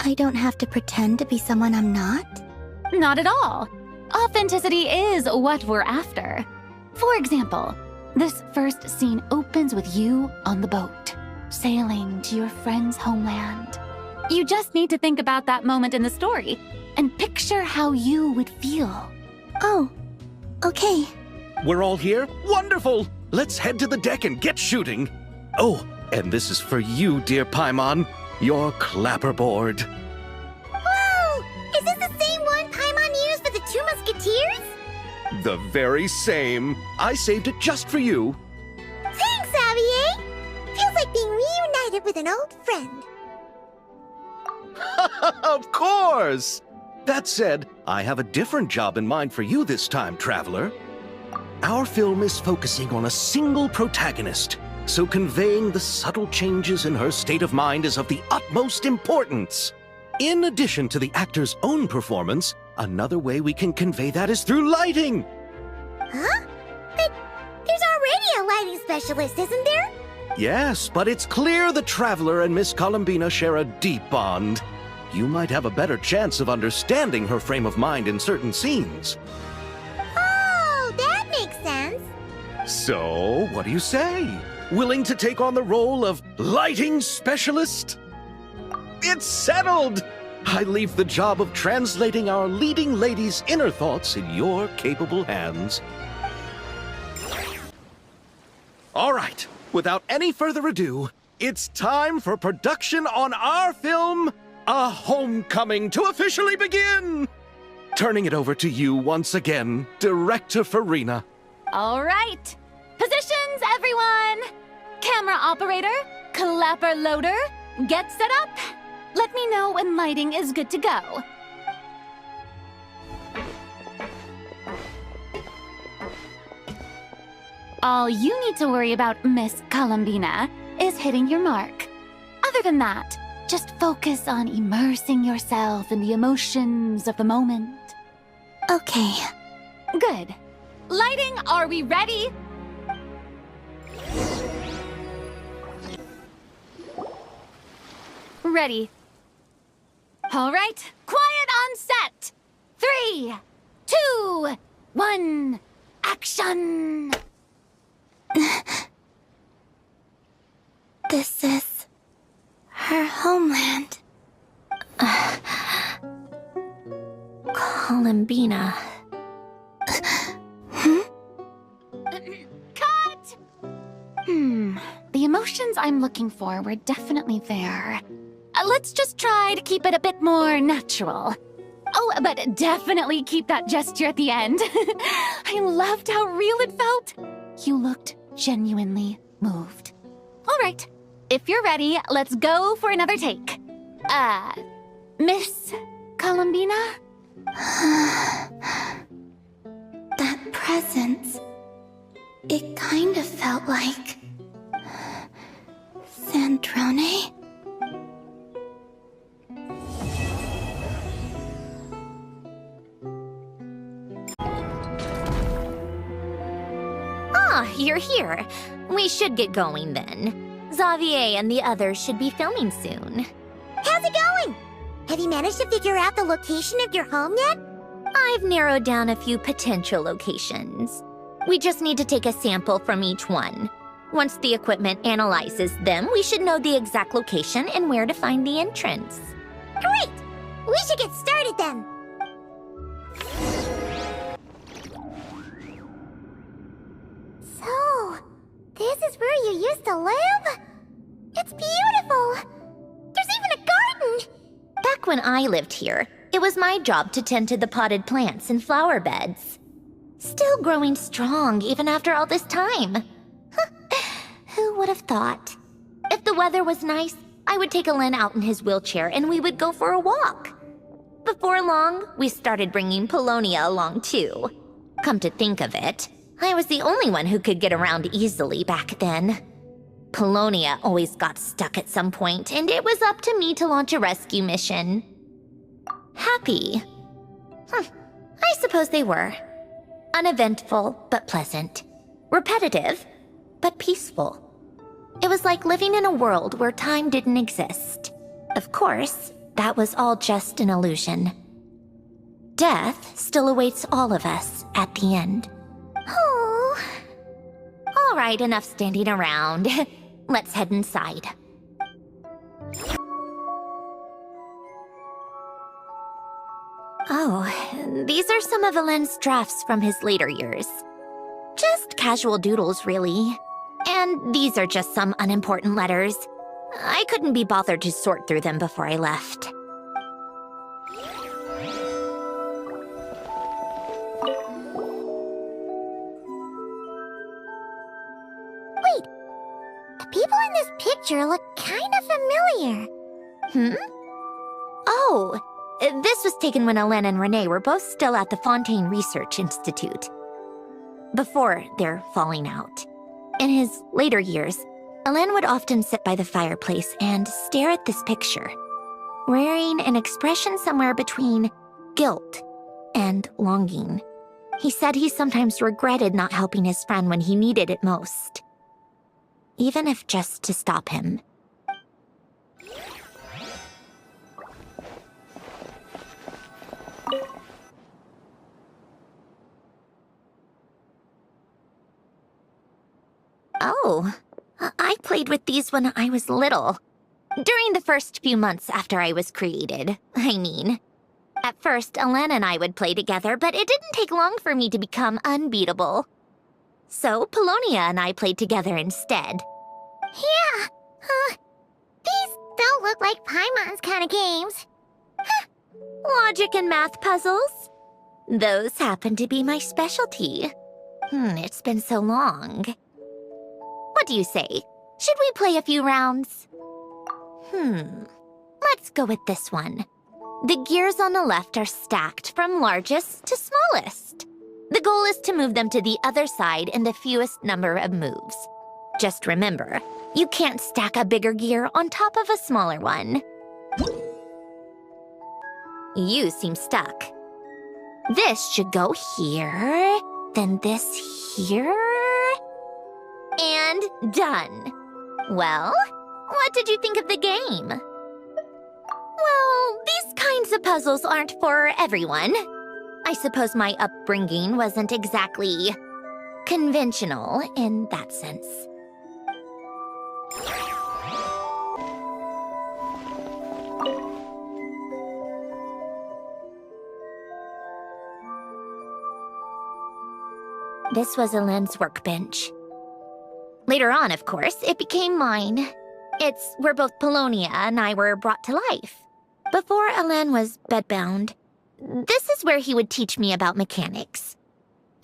I don't have to pretend to be someone I'm not? Not at all. Authenticity is what we're after. For example, this first scene opens with you on the boat, sailing to your friend's homeland. You just need to think about that moment in the story and picture how you would feel. Oh, okay. We're all here? Wonderful! Let's head to the deck and get shooting. Oh, and this is for you, dear Paimon, your clapperboard. Whoa! Is this the same one Paimon used for the Two Musketeers? The very same. I saved it just for you. Thanks, Xavier! Feels like being reunited with an old friend. Of course! That said, I have a different job in mind for you this time, traveler. Our film is focusing on a single protagonist, so conveying the subtle changes in her state of mind is of the utmost importance. In addition to the actor's own performance, another way we can convey that is through lighting. Huh? But there's already a lighting specialist, isn't there? Yes, but it's clear the traveler and Miss Columbina share a deep bond. You might have a better chance of understanding her frame of mind in certain scenes. Oh, that makes sense. So, what do you say? Willing to take on the role of lighting specialist? It's settled! I leave the job of translating our leading lady's inner thoughts in your capable hands. All right, without any further ado, it's time for production on our film, A Homecoming, to officially begin! Turning it over to you once again, Director Farina. All right. Positions, everyone! Camera operator, clapper loader, get set up. Let me know when lighting is good to go. All you need to worry about, Miss Columbina, is hitting your mark. Other than that, just focus on immersing yourself in the emotions of the moment. Okay. Good. Lighting, are we ready? Ready. All right, quiet on set. 3, 2, 1, action! This is her homeland. Columbina. Cut! The emotions I'm looking for were definitely there. Let's just try to keep it a bit more natural. Oh, but definitely keep that gesture at the end. I loved how real it felt. You looked genuinely moved. All right, if you're ready, let's go for another take. Miss Columbina? That presence. It kind of felt like Sandrone? Ah, you're here. We should get going then. Xavier and the others should be filming soon. How's it going? Have you managed to figure out the location of your home yet? I've narrowed down a few potential locations. We just need to take a sample from each one. Once the equipment analyzes them, we should know the exact location and where to find the entrance. Great! We should get started then. So, this is where you used to live? It's beautiful! There's even a garden! Back when I lived here, it was my job to tend to the potted plants and flower beds. Still growing strong even after all this time. Who would have thought? If the weather was nice, I would take Alen out in his wheelchair and we would go for a walk. Before long, we started bringing Polonia along too. Come to think of it, I was the only one who could get around easily back then. Polonia always got stuck at some point, and it was up to me to launch a rescue mission. Happy. I suppose they were. Uneventful, but pleasant. Repetitive, but peaceful. It was like living in a world where time didn't exist. Of course, that was all just an illusion. Death still awaits all of us at the end. Oh. All right, enough standing around. Let's head inside. Oh, these are some of Alen's drafts from his later years. Just casual doodles, really. And these are just some unimportant letters. I couldn't be bothered to sort through them before I left. Wait, the people in this picture look kind of familiar. Oh, this was taken when Alen and Renee were both still at the Fontaine Research Institute. Before their falling out. In his later years, Alen would often sit by the fireplace and stare at this picture, wearing an expression somewhere between guilt and longing. He said he sometimes regretted not helping his friend when he needed it most, even if just to stop him. Oh, I played with these when I was little. During the first few months after I was created, I mean. At first, Alen and I would play together, but it didn't take long for me to become unbeatable. So, Polonia and I played together instead. Yeah, these don't look like Paimon's kind of games. Logic and math puzzles? Those happen to be my specialty. It's been so long. What do you say? Should we play a few rounds? Let's go with this one. The gears on the left are stacked from largest to smallest. The goal is to move them to the other side in the fewest number of moves. Just remember, you can't stack a bigger gear on top of a smaller one. You seem stuck. This should go here, then this here, and done. Well, what did you think of the game? Well, these kinds of puzzles aren't for everyone. I suppose my upbringing wasn't exactly conventional in that sense. This was Alen's workbench. Later on, of course, it became mine. It's where both Polonia and I were brought to life. Before Alen was bedbound, this is where he would teach me about mechanics.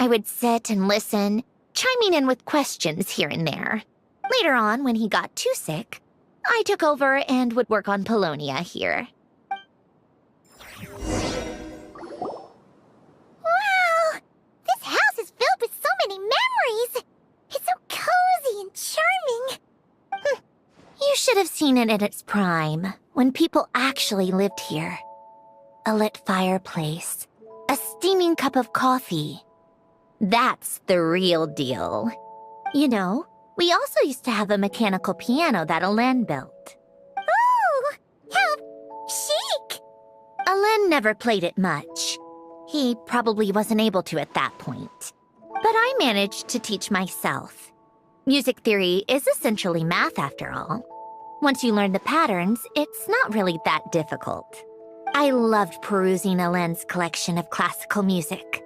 I would sit and listen, chiming in with questions here and there. Later on, when he got too sick, I took over and would work on Polonia here. Wow! This house is filled with so many memories! It's so cozy and charming! You should have seen it in its prime, when people actually lived here. A lit fireplace, a steaming cup of coffee. That's the real deal. You know, we also used to have a mechanical piano that Alen built. Ooh! How chic! Alen never played it much. He probably wasn't able to at that point. But I managed to teach myself. Music theory is essentially math after all. Once you learn the patterns, it's not really that difficult. I loved perusing Helen's collection of classical music.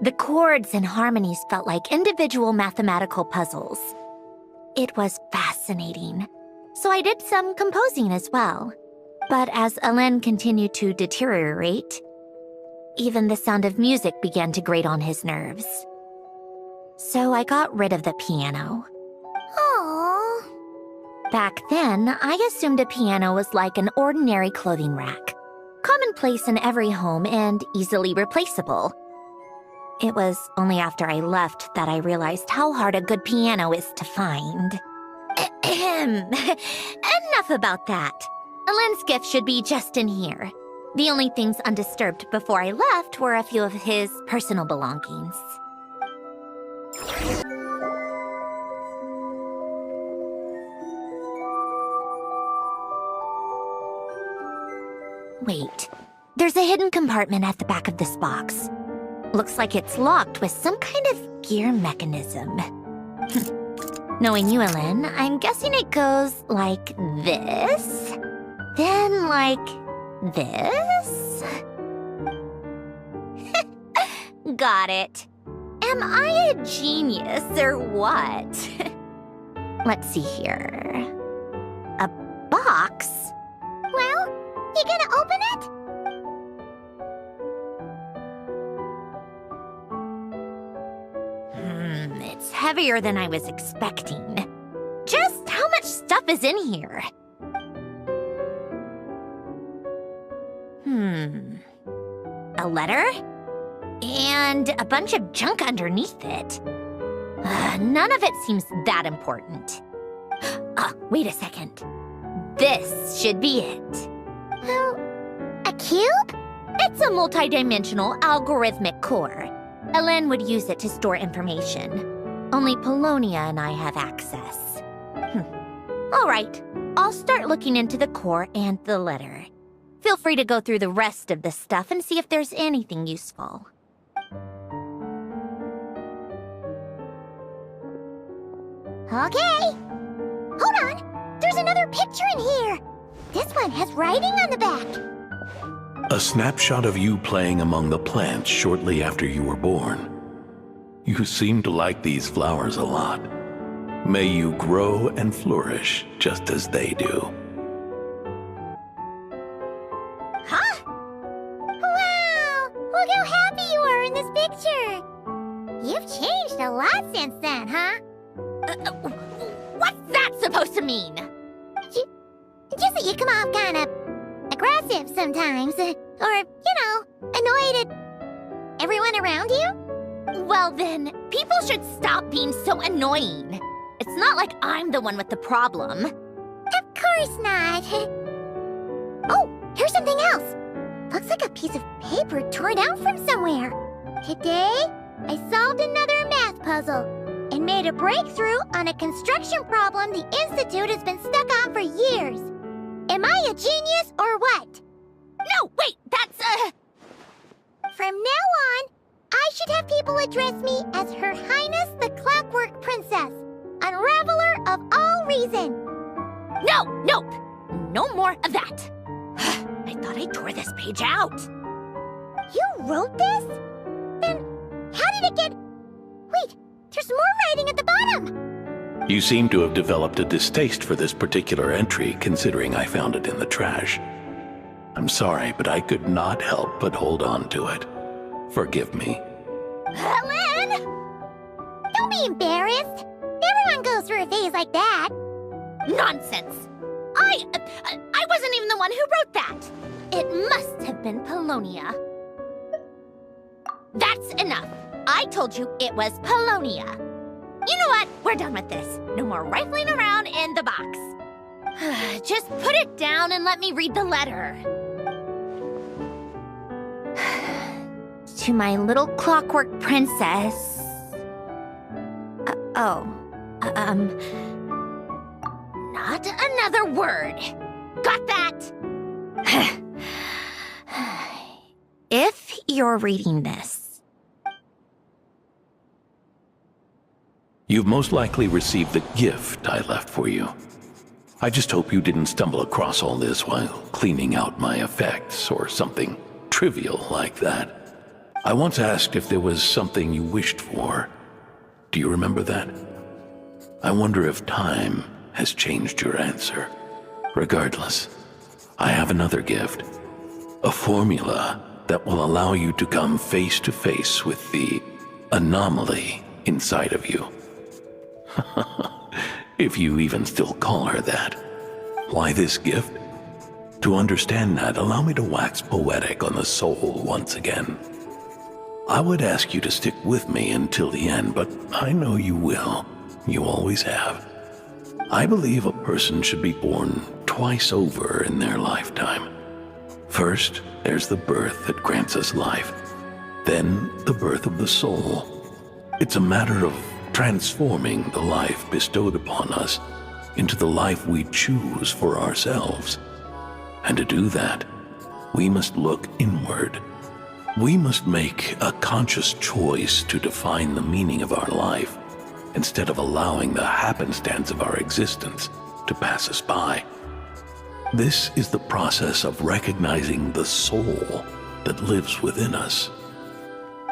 The chords and harmonies felt like individual mathematical puzzles. It was fascinating, so I did some composing as well. But as Helen continued to deteriorate, even the sound of music began to grate on his nerves. So I got rid of the piano. Aww. Back then, I assumed a piano was like an ordinary clothing rack, commonplace in every home and easily replaceable. It was only after I left that I realized how hard a good piano is to find. Enough about that. Helen's gift should be just in here. The only things undisturbed before I left were a few of his personal belongings. Wait, there's a hidden compartment at the back of this box. Looks like it's locked with some kind of gear mechanism. Knowing you, Helen, I'm guessing it goes like this, then like this. Got it. Am I a genius or what? Let's see here. A box? Well, you gonna open it? It's heavier than I was expecting. Just how much stuff is in here? A letter? And a bunch of junk underneath it. None of it seems that important. Wait a second. This should be it. A cube? It's a multidimensional algorithmic core. Helen would use it to store information. Only Polonia and I have access. All right, I'll start looking into the core and the letter. Feel free to go through the rest of the stuff and see if there's anything useful. Okay. Hold on. There's another picture in here. This one has writing on the back. A snapshot of you playing among the plants shortly after you were born. You seem to like these flowers a lot. May you grow and flourish just as they do. Huh? Wow! Look how happy you are in this picture. You've changed a lot since then, huh? What's that supposed to mean? Just that you come off kind of aggressive sometimes. Or, annoyed at everyone around you. Well then, people should stop being so annoying. It's not like I'm the one with the problem. Of course not. Oh, here's something else. Looks like a piece of paper torn out from somewhere. Today, I solved another math puzzle and made a breakthrough on a construction problem the Institute has been stuck on for years. Am I a genius or what? No, wait, that's From now on, I should have people address me as Her Highness the Clockwork Princess, unraveler of all reason. Nope. No more of that. I thought I tore this page out. You wrote this? Then how did it get... Wait, there's more writing at the bottom. You seem to have developed a distaste for this particular entry, considering I found it in the trash. I'm sorry, but I could not help but hold on to it. Forgive me. Helen! Don't be embarrassed. Everyone goes through a phase like that. Nonsense. I wasn't even the one who wrote that. It must have been Polonia. That's enough. I told you it was Polonia. You know what? We're done with this. No more rifling around in the box. Just put it down and let me read the letter. To my little clockwork princess. Not another word. Got that? If you're reading this, You've most likely received the gift I left for you. I just hope you didn't stumble across all this while cleaning out my effects or something trivial like that. I once asked if there was something you wished for. Do you remember that? I wonder if time has changed your answer. Regardless, I have another gift. A formula that will allow you to come face to face with the anomaly inside of you. If you even still call her that. Why this gift? To understand that, allow me to wax poetic on the soul once again. I would ask you to stick with me until the end, but I know you will. You always have. I believe a person should be born twice over in their lifetime. First, there's the birth that grants us life. Then, the birth of the soul. It's a matter of transforming the life bestowed upon us into the life we choose for ourselves. And to do that, we must look inward. We must make a conscious choice to define the meaning of our life, instead of allowing the happenstance of our existence to pass us by. This is the process of recognizing the soul that lives within us.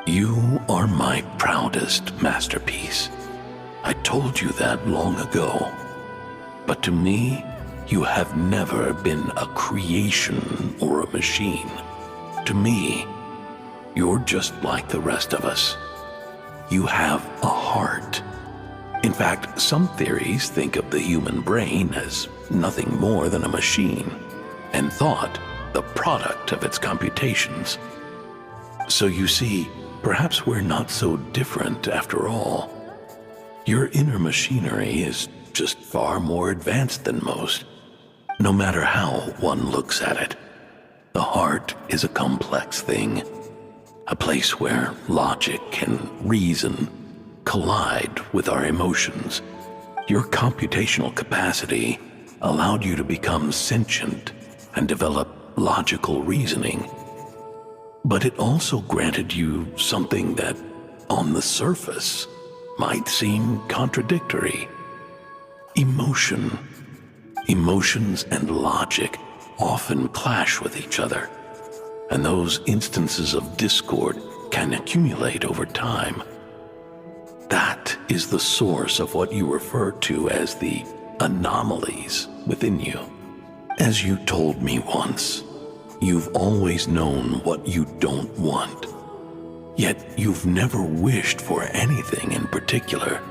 You are my proudest masterpiece. I told you that long ago. But to me, you have never been a creation or a machine. To me, you're just like the rest of us. You have a heart. In fact, some theories think of the human brain as nothing more than a machine, and thought the product of its computations. So you see, perhaps we're not so different after all. Your inner machinery is just far more advanced than most, no matter how one looks at it. The heart is a complex thing, a place where logic and reason collide with our emotions. Your computational capacity allowed you to become sentient and develop logical reasoning. But it also granted you something that, on the surface, might seem contradictory. Emotion. Emotions and logic often clash with each other, and those instances of discord can accumulate over time. That is the source of what you refer to as the anomalies within you. As you told me once, you've always known what you don't want. Yet you've never wished for anything in particular,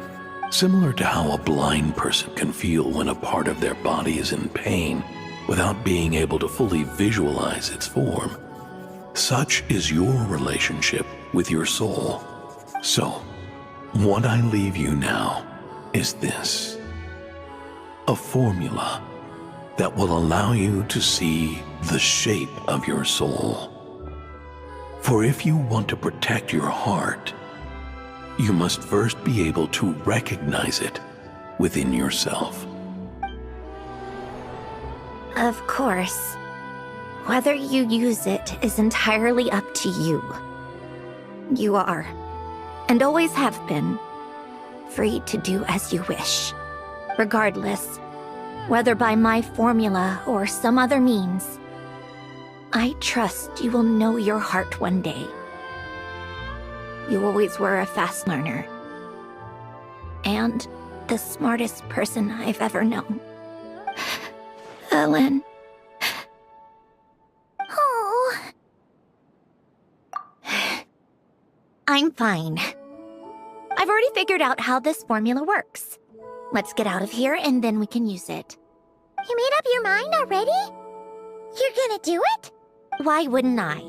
similar to how a blind person can feel when a part of their body is in pain without being able to fully visualize its form. Such is your relationship with your soul. So, what I leave you now is this: a formula that will allow you to see the shape of your soul. For if you want to protect your heart, you must first be able to recognize it within yourself. Of course. Whether you use it is entirely up to you. You are, and always have been, free to do as you wish. Regardless, whether by my formula or some other means, I trust you will know your heart one day. You always were a fast learner. And the smartest person I've ever known. Ellen. Oh. I'm fine. I've already figured out how this formula works. Let's get out of here and then we can use it. You made up your mind already? You're gonna do it? Why wouldn't I?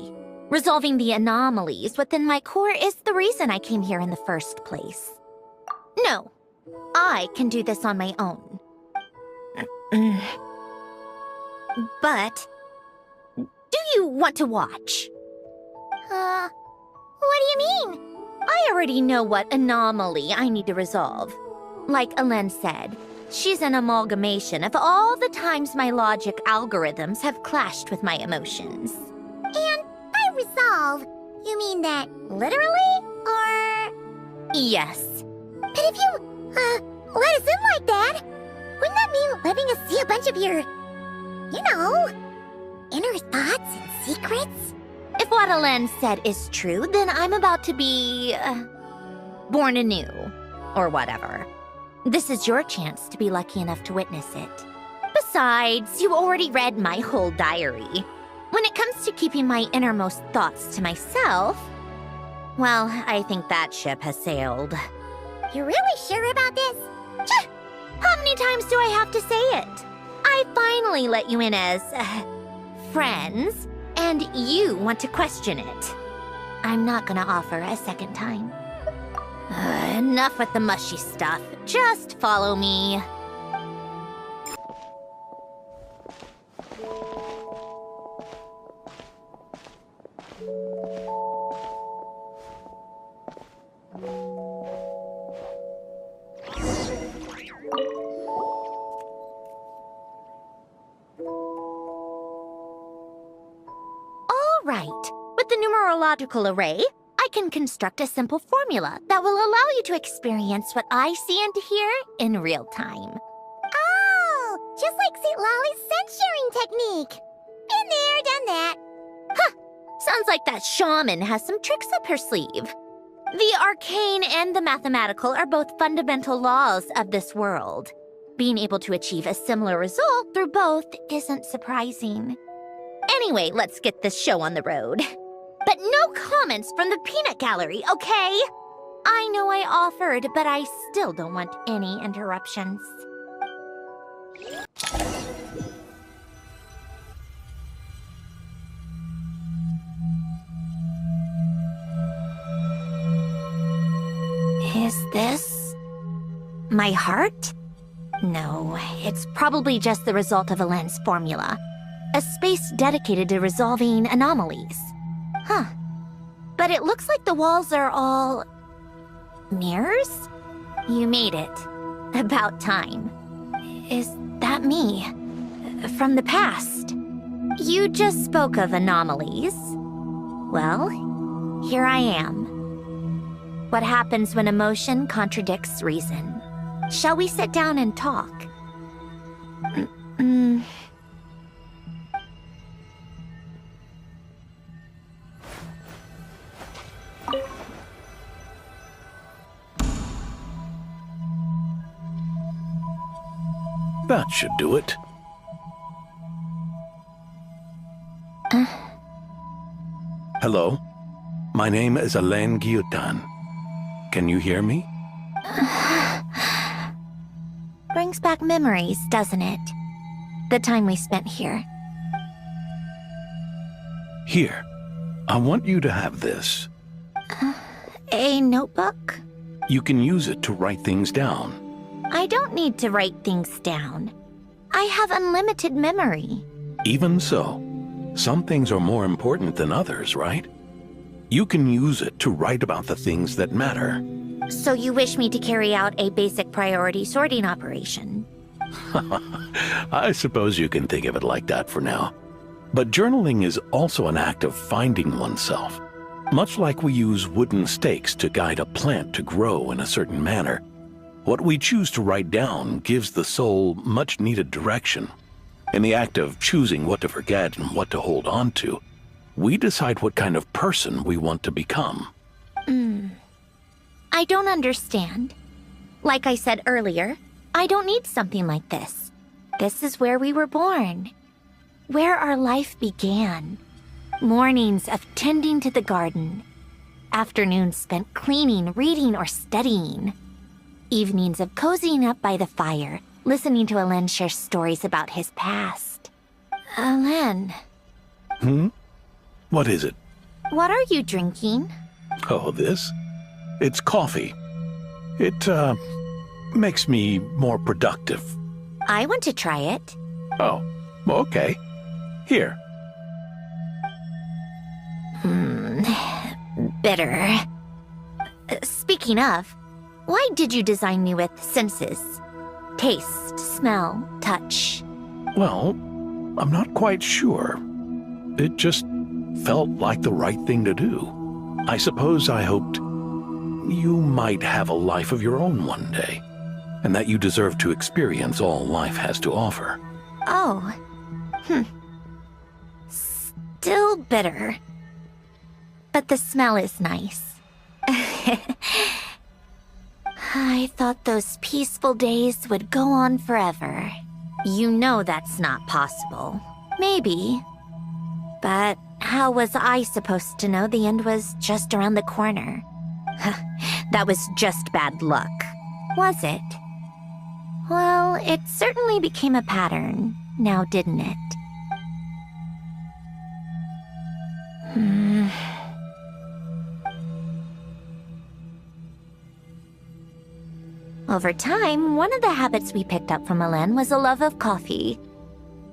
Resolving the anomalies within my core is the reason I came here in the first place. No, I can do this on my own. But, do you want to watch? What do you mean? I already know what anomaly I need to resolve. Like Alen said, she's an amalgamation of all the times my logic algorithms have clashed with my emotions. And by resolve, you mean that literally, or...? Yes. But if you let us in like that? Wouldn't that mean letting us see a bunch of your, inner thoughts and secrets? If what Alen said is true, then I'm about to be... born anew. Or whatever. This is your chance to be lucky enough to witness it. Besides, you already read my whole diary. When it comes to keeping my innermost thoughts to myself, well, I think that ship has sailed. You're really sure about this? How many times do I have to say it? I finally let you in as... friends, and you want to question it. I'm not gonna offer a second time. Enough with the mushy stuff. Just follow me. All right. With the numerological array, I can construct a simple formula that will allow you to experience what I see and hear in real time. Oh, just like St. Lolly's scent-sharing technique. Been there, done that. Huh! Sounds like that shaman has some tricks up her sleeve. The arcane and the mathematical are both fundamental laws of this world. Being able to achieve a similar result through both isn't surprising. Anyway, let's get this show on the road. But no comments from the peanut gallery, okay? I know I offered, but I still don't want any interruptions. Is this... my heart? No, it's probably just the result of Alen's formula. A space dedicated to resolving anomalies. Huh. But it looks like the walls are all... mirrors? You made it. About time. Is that me? From the past? You just spoke of anomalies. Well, here I am. What happens when emotion contradicts reason? Shall we sit down and talk? That should do it. Hello? My name is Alain Guillotin. Can you hear me? Brings back memories, doesn't it? The time we spent here. Here. I want you to have this. A notebook? You can use it to write things down. I don't need to write things down. I have unlimited memory. Even so, some things are more important than others, right? You can use it to write about the things that matter. So you wish me to carry out a basic priority sorting operation? I suppose you can think of it like that for now. But journaling is also an act of finding oneself. Much like we use wooden stakes to guide a plant to grow in a certain manner, what we choose to write down gives the soul much-needed direction. In the act of choosing what to forget and what to hold on to, we decide what kind of person we want to become. I don't understand. Like I said earlier, I don't need something like this. This is where we were born. Where our life began. Mornings of tending to the garden. Afternoons spent cleaning, reading, or studying. Evenings of cozying up by the fire, listening to Alen share stories about his past. Alen. What is it? What are you drinking? Oh, this? It's coffee. It, makes me more productive. I want to try it. Oh, okay. Here. Bitter. Speaking of, why did you design me with senses? Taste, smell, touch. Well, I'm not quite sure. It just felt like the right thing to do. I suppose I hoped you might have a life of your own one day. and that you deserve to experience all life has to offer. Oh. Still bitter. But the smell is nice. I thought those peaceful days would go on forever. You know that's not possible. Maybe. But how was I supposed to know the end was just around the corner? That was just bad luck, was it? Well, it certainly became a pattern, now didn't it? Over time, one of the habits we picked up from Elen was a love of coffee.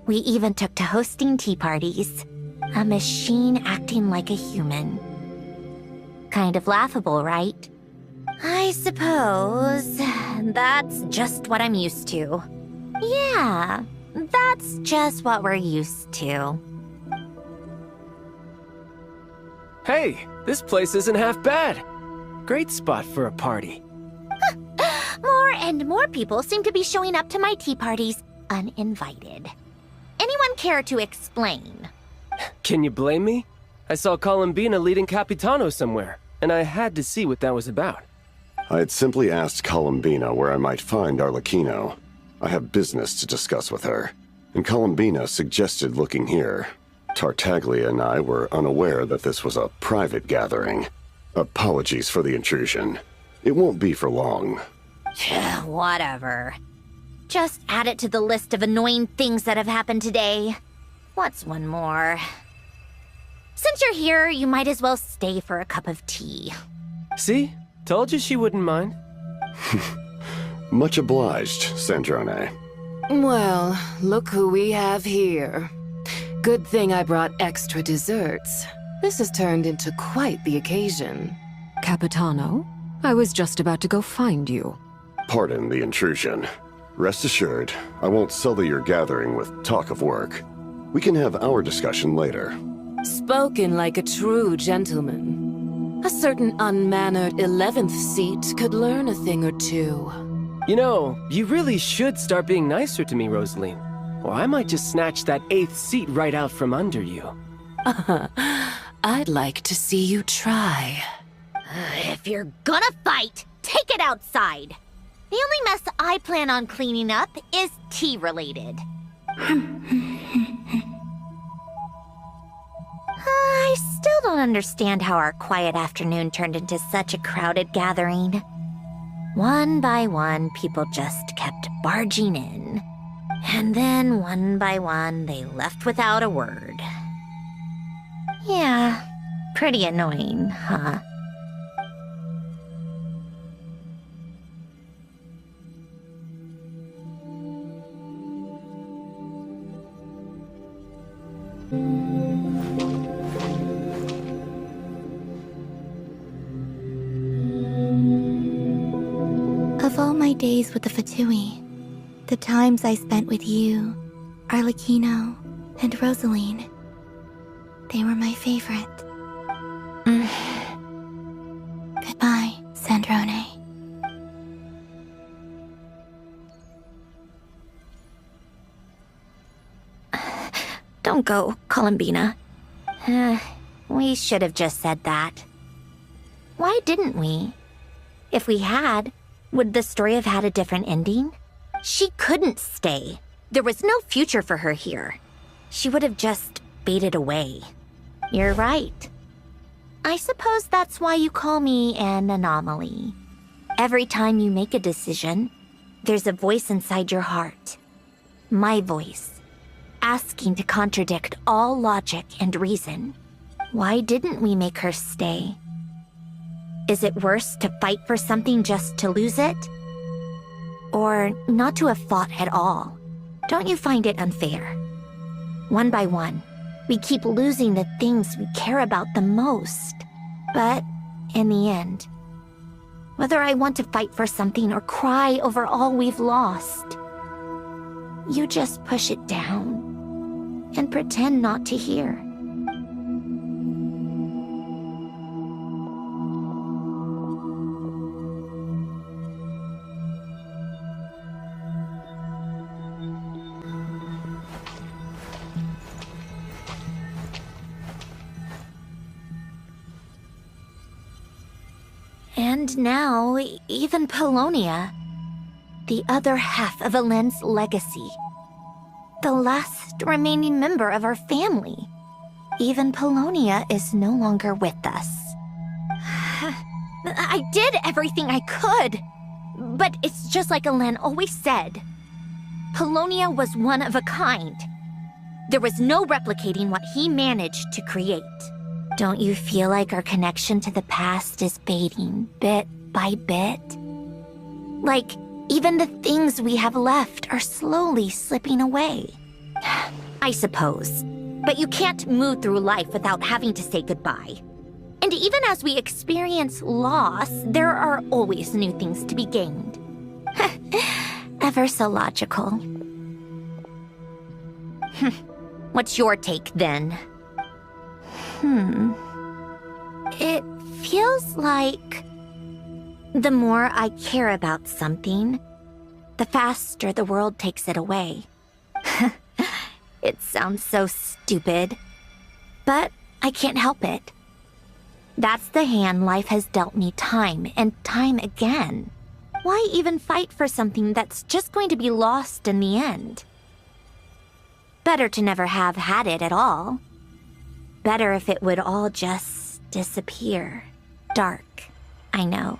We even took to hosting tea parties. A machine acting like a human. Kind of laughable, right? I suppose that's just what I'm used to. Yeah, that's just what we're used to. Hey, this place isn't half bad. Great spot for a party. More and more people seem to be showing up to my tea parties uninvited. Anyone care to explain? Can you blame me? I saw Columbina leading Capitano somewhere, and I had to see what that was about. I had simply asked Columbina where I might find Arlecchino. I have business to discuss with her, and Columbina suggested looking here. Tartaglia and I were unaware that this was a private gathering. Apologies for the intrusion. It won't be for long. Whatever. Just add it to the list of annoying things that have happened today. What's one more? Since you're here, you might as well stay for a cup of tea. See? Told you she wouldn't mind. Much obliged, Sandrone. Well, look who we have here. Good thing I brought extra desserts. This has turned into quite the occasion. Capitano, I was just about to go find you. Pardon the intrusion. Rest assured, I won't sully your gathering with talk of work. We can have our discussion later. Spoken like a true gentleman. A certain unmannered 11th seat could learn a thing or two. You know, you really should start being nicer to me, Rosaline. Or I might just snatch that 8th seat right out from under you. I'd like to see you try. If you're gonna fight, take it outside. The only mess I plan on cleaning up is tea-related. I still don't understand how our quiet afternoon turned into such a crowded gathering. One by one, people just kept barging in. And then, one by one, they left without a word. Yeah, pretty annoying, huh? Of all my days with the Fatui, the times I spent with you, Arlecchino, and Rosaline, they were my favorite. Goodbye, Sandrone. Don't go, Columbina. We should have just said that. Why didn't we? If we had, would the story have had a different ending? She couldn't stay. There was no future for her here. She would have just faded away. You're right. I suppose that's why you call me an anomaly. Every time you make a decision, there's a voice inside your heart. My voice, asking to contradict all logic and reason. Why didn't we make her stay? Is it worse to fight for something just to lose it? Or not to have fought at all? Don't you find it unfair? One by one, we keep losing the things we care about the most. But in the end, whether I want to fight for something or cry over all we've lost, you just push it down and pretend not to hear. And now, even Polonia. The other half of Alen's legacy. The last remaining member of our family. Even Polonia is no longer with us. I did everything I could. But it's just like Alen always said. Polonia was one of a kind. There was no replicating what he managed to create. Don't you feel like our connection to the past is fading bit by bit? Like, even the things we have left are slowly slipping away. I suppose. But you can't move through life without having to say goodbye. And even as we experience loss, there are always new things to be gained. Ever so logical. What's your take, then? It feels like the more I care about something, the faster the world takes it away. It sounds so stupid, but I can't help it. That's the hand life has dealt me time and time again. Why even fight for something that's just going to be lost in the end? Better to never have had it at all. Better if it would all just disappear. Dark, I know.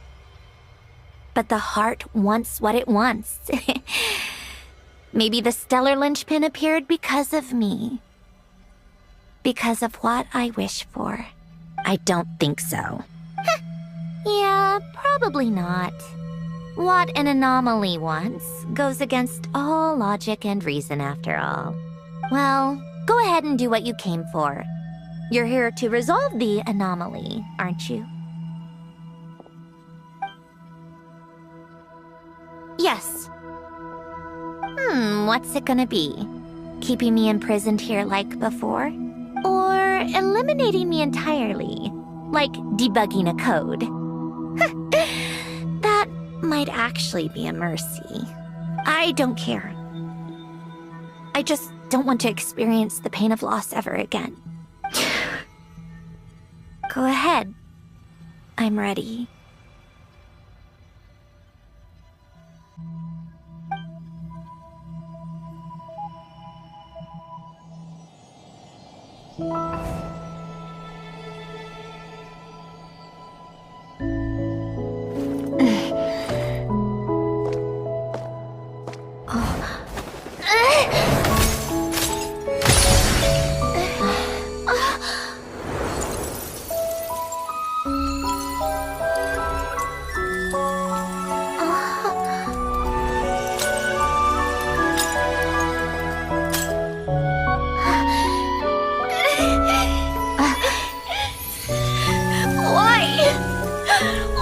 But the heart wants what it wants. Maybe the stellar linchpin appeared because of me. Because of what I wish for. I don't think so. Yeah, probably not. What an anomaly wants goes against all logic and reason after all. Well, go ahead and do what you came for. You're here to resolve the anomaly, aren't you? Yes. What's it gonna be? Keeping me imprisoned here like before? Or eliminating me entirely, like debugging a code? That might actually be a mercy. I don't care. I just don't want to experience the pain of loss ever again. Go ahead. I'm ready.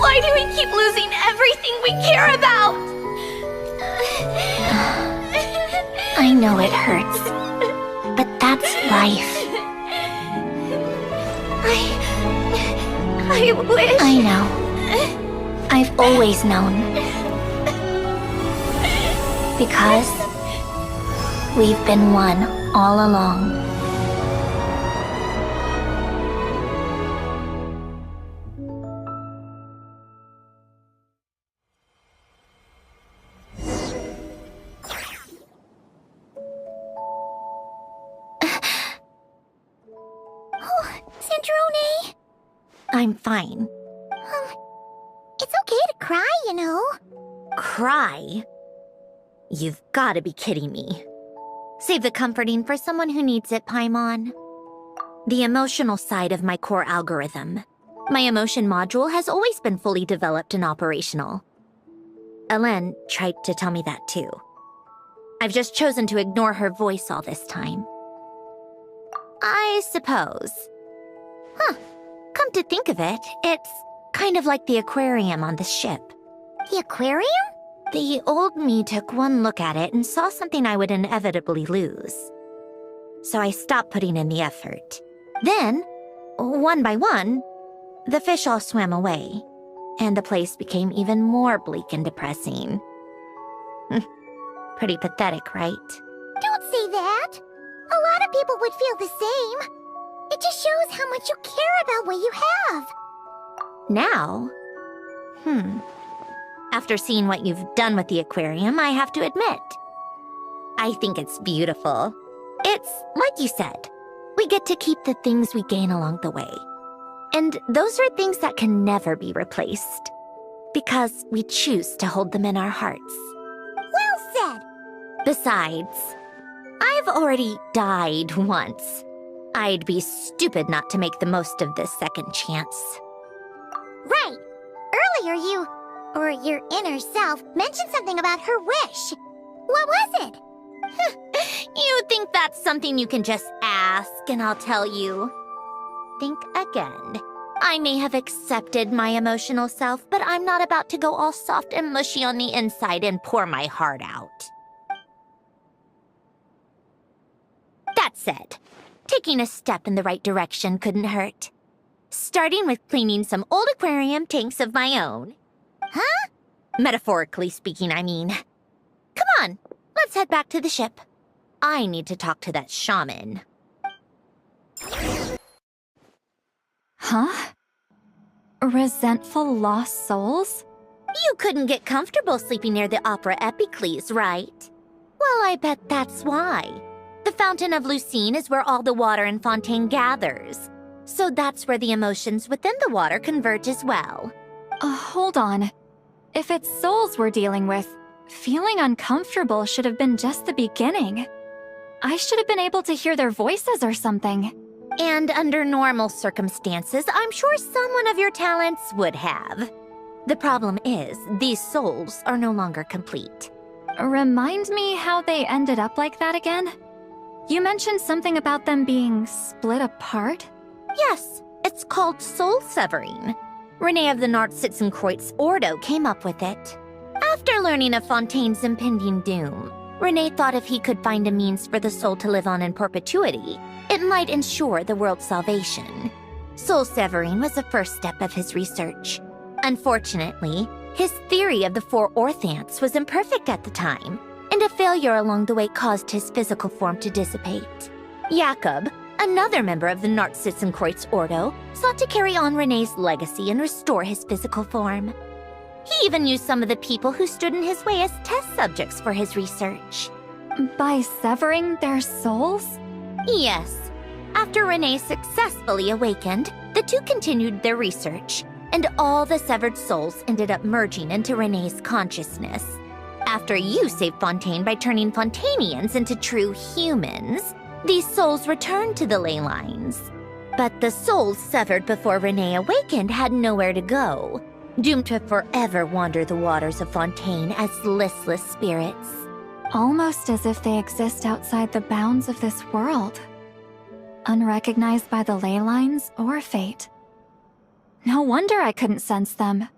Why do we keep losing everything we care about? I know it hurts, but that's life. I wish... I know. I've always known. Because we've been one all along. Sandrone! I'm fine. It's okay to cry, you know. Cry? You've got to be kidding me. Save the comforting for someone who needs it, Paimon. The emotional side of my core algorithm. My emotion module has always been fully developed and operational. Alen tried to tell me that too. I've just chosen to ignore her voice all this time. I suppose. Come to think of it, it's kind of like the aquarium on the ship. The aquarium? The old me took one look at it and saw something I would inevitably lose. So I stopped putting in the effort. Then, one by one, the fish all swam away, and the place became even more bleak and depressing. Pretty pathetic, right? Don't say that. A lot of people would feel the same. It just shows how much you care about what you have. Now, After seeing what you've done with the aquarium, I have to admit, I think it's beautiful. It's like you said, we get to keep the things we gain along the way. And those are things that can never be replaced, because we choose to hold them in our hearts. Well said. Besides, I've already died once. I'd be stupid not to make the most of this second chance. Right. Earlier you, or your inner self, mentioned something about her wish. What was it? You think that's something you can just ask and I'll tell you? Think again. I may have accepted my emotional self, but I'm not about to go all soft and mushy on the inside and pour my heart out. That said, taking a step in the right direction couldn't hurt. Starting with cleaning some old aquarium tanks of my own. Huh? Metaphorically speaking, I mean. Come on, let's head back to the ship. I need to talk to that shaman. Huh? Resentful lost souls? You couldn't get comfortable sleeping near the Opera Epicles, right? Well, I bet that's why. The Fountain of Lucine is where all the water in Fontaine gathers. So that's where the emotions within the water converge as well. Hold on. If it's souls we're dealing with, feeling uncomfortable should have been just the beginning. I should have been able to hear their voices or something. And under normal circumstances, I'm sure someone of your talents would have. The problem is, these souls are no longer complete. Remind me how they ended up like that again? You mentioned something about them being split apart? Yes, it's called soul severing. Renee of the Nartsitzenkreuz Ordo came up with it. After learning of Fontaine's impending doom, Renee thought if he could find a means for the soul to live on in perpetuity, it might ensure the world's salvation. Soul severing was the first step of his research. Unfortunately, his theory of the four orthants was imperfect at the time, and a failure along the way caused his physical form to dissipate. Jakob, another member of the Nartsitzenkreuz Ordo, sought to carry on Renee's legacy and restore his physical form. He even used some of the people who stood in his way as test subjects for his research. By severing their souls? Yes. After Renee successfully awakened, the two continued their research, and all the severed souls ended up merging into Renee's consciousness. After you saved Fontaine by turning Fontainians into true humans, these souls returned to the ley lines. But the souls severed before Renee awakened had nowhere to go, doomed to forever wander the waters of Fontaine as listless spirits. Almost as if they exist outside the bounds of this world. Unrecognized by the ley lines or fate. No wonder I couldn't sense them.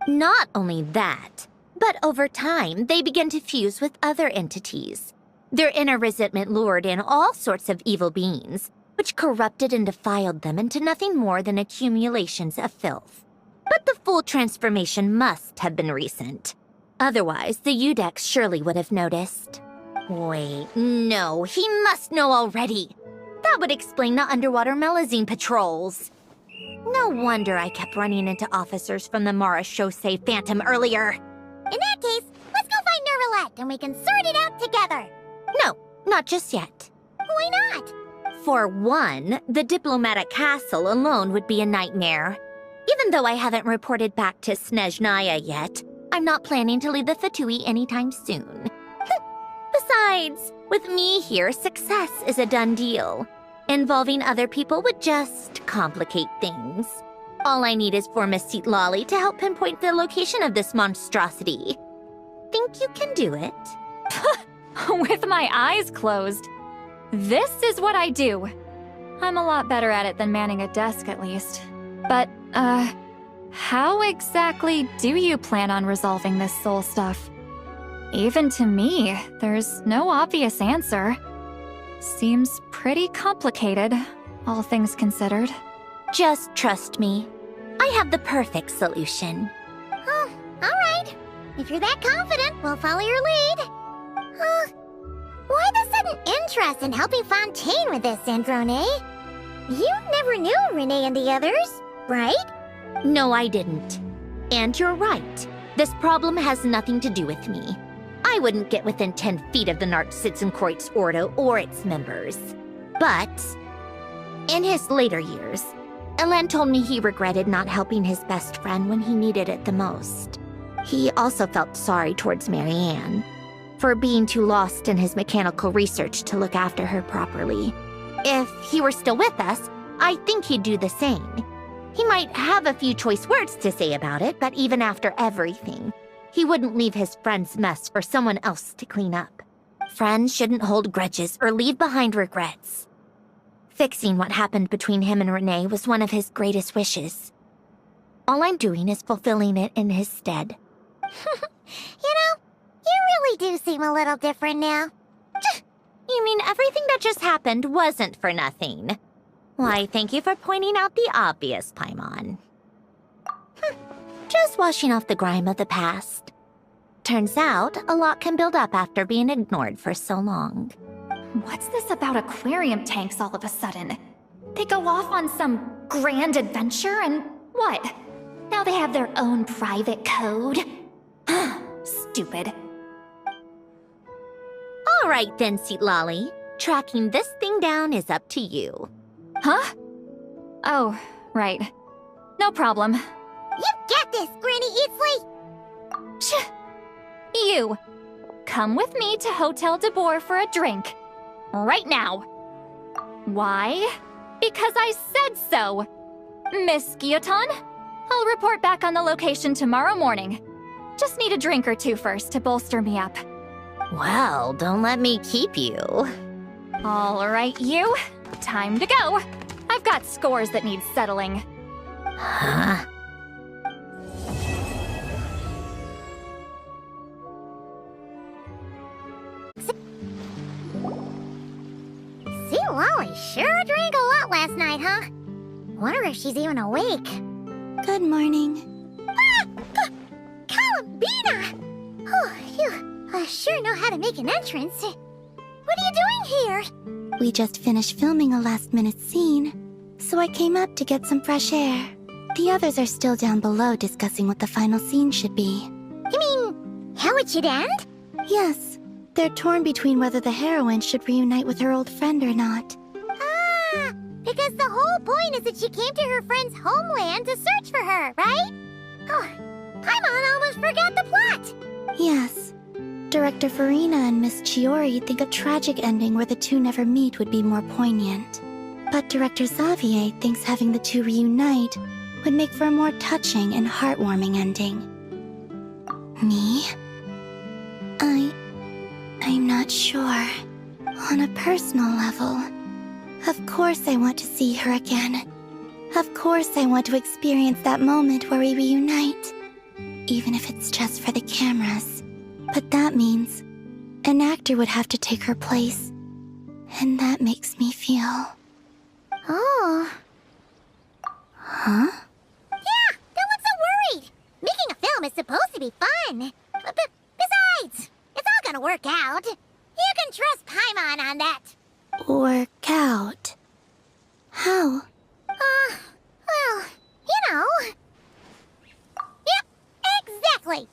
Not only that, but over time, they began to fuse with other entities. Their inner resentment lured in all sorts of evil beings, which corrupted and defiled them into nothing more than accumulations of filth. But the full transformation must have been recent. Otherwise, the Udex surely would have noticed. Wait, no, he must know already. That would explain the underwater Melazine patrols. No wonder I kept running into officers from the Mara Chaussee Phantom earlier. In that case, let's go find Nervalette and we can sort it out together. No, not just yet. Why not? For one, the diplomatic castle alone would be a nightmare. Even though I haven't reported back to Snezhnaya yet, I'm not planning to leave the Fatui anytime soon. Besides, with me here, success is a done deal. Involving other people would just complicate things. All I need is for Miss Lolly to help pinpoint the location of this monstrosity. Think you can do it? With my eyes closed. This is what I do. I'm a lot better at it than manning a desk, at least. But, how exactly do you plan on resolving this soul stuff? Even to me, there's no obvious answer. Seems pretty complicated, all things considered. Just trust me. I have the perfect solution. Oh, all right. If you're that confident, we'll follow your lead. Why the sudden interest in helping Fontaine with this, Androne? You never knew Renee and the others. right? No, I didn't. And you're right. This problem has nothing to do with me. I wouldn't get within 10 feet of the Nartsitzenkreuz Ordo or its members. But in his later years, Elen told me he regretted not helping his best friend when he needed it the most. He also felt sorry towards Marianne for being too lost in his mechanical research to look after her properly. If he were still with us, I think he'd do the same. He might have a few choice words to say about it, but even after everything, he wouldn't leave his friend's mess for someone else to clean up. Friends shouldn't hold grudges or leave behind regrets. Fixing what happened between him and Renee was one of his greatest wishes. All I'm doing is fulfilling it in his stead. You know, you really do seem a little different now. You mean everything that just happened wasn't for nothing? Why, thank you for pointing out the obvious, Paimon. Just washing off the grime of the past. Turns out, a lot can build up after being ignored for so long. What's this about aquarium tanks all of a sudden? They go off on some grand adventure and what? Now they have their own private code? Stupid. All right then, Lolly. Tracking this thing down is up to you. Huh? Oh, right. No problem. You get this, Granny Eatsley! You! Come with me to Hotel de Boer for a drink. Right now. Why? Because I said so! Miss Guillotin, I'll report back on the location tomorrow morning. Just need a drink or two first to bolster me up. Well, don't let me keep you. All right, you. Time to go. I've got scores that need settling. Huh? Lolly sure drank a lot last night, huh? Wonder if she's even awake. Good morning. Ah! Columbina! Oh, you sure know how to make an entrance. What are you doing here? We just finished filming a last-minute scene, so I came up to get some fresh air. The others are still down below discussing what the final scene should be. You mean, how it should end? Yes. They're torn between whether the heroine should reunite with her old friend or not. Ah, because the whole point is that she came to her friend's homeland to search for her, right? Oh, Paimon almost forgot the plot. Yes. Director Farina and Miss Chiori think a tragic ending where the two never meet would be more poignant. But Director Xavier thinks having the two reunite would make for a more touching and heartwarming ending. Me? I'm not sure. On a personal level, of course I want to see her again. Of course I want to experience that moment where we reunite. Even if it's just for the cameras. But that means an actor would have to take her place. And that makes me feel... Oh. Huh? Yeah, don't look so worried. Making a film is supposed to be fun. But besides, it's all gonna work out. You can trust Paimon on that. Work out? How? Well, you know. Yep, exactly.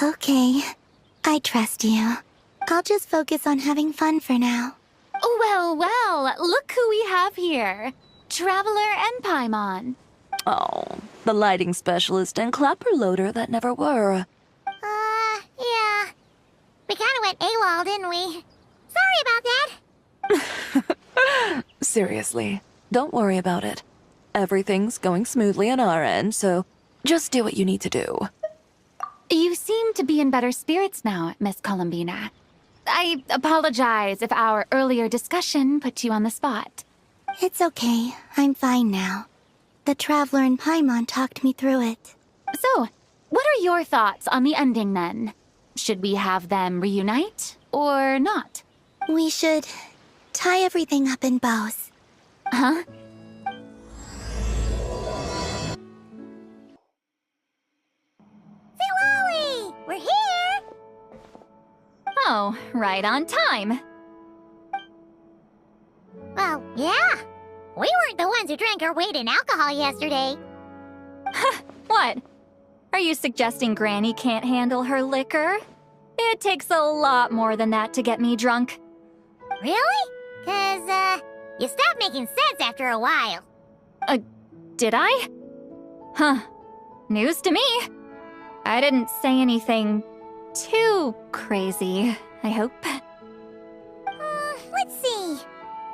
Okay, I trust you. I'll just focus on having fun for now. Well, well, look who we have here. Traveler and Paimon. Oh, the lighting specialist and clapper loader that never were. Yeah. We kinda went AWOL, didn't we? Sorry about that. Seriously, don't worry about it. Everything's going smoothly on our end, so just do what you need to do. You seem to be in better spirits now, Miss Columbina. I apologize if our earlier discussion put you on the spot. It's okay. I'm fine now. The Traveler and Paimon talked me through it. So, what are your thoughts on the ending then? Should we have them reunite or not? We should tie everything up in bows. Huh? Lolly, we're here. Oh, right on time. Well, yeah. We weren't the ones who drank our weight in alcohol yesterday. What? Are you suggesting Granny can't handle her liquor? It takes a lot more than that to get me drunk. Really? 'Cause, you stopped making sense after a while. Did I? Huh. News to me. I didn't say anything too crazy, I hope. Let's see.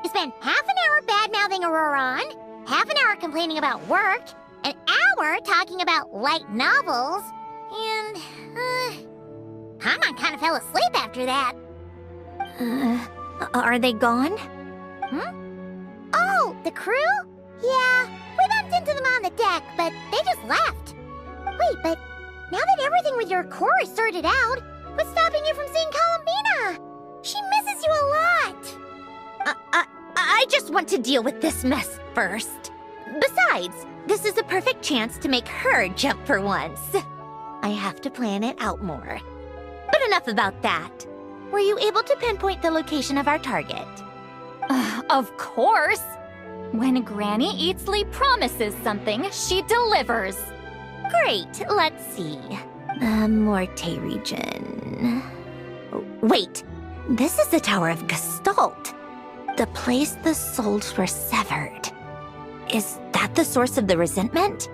You spent half an hour bad-mouthing Auroron, half an hour complaining about work, an hour talking about light novels, and, Paimon kind of fell asleep after that. Are they gone? Oh, the crew? Yeah, we bumped into them on the deck, but they just left. Wait, but now that everything with your core is sorted out, what's stopping you from seeing Columbina? She misses you a lot. I just want to deal with this mess first. Besides, this is a perfect chance to make her jump for once. I have to plan it out more. But enough about that. Were you able to pinpoint the location of our target? Of course! When Granny Eatsley promises something, she delivers. Great, let's see. The Morte region. Wait, this is the Tower of Gestalt. The place the souls were severed. Is that the source of the resentment?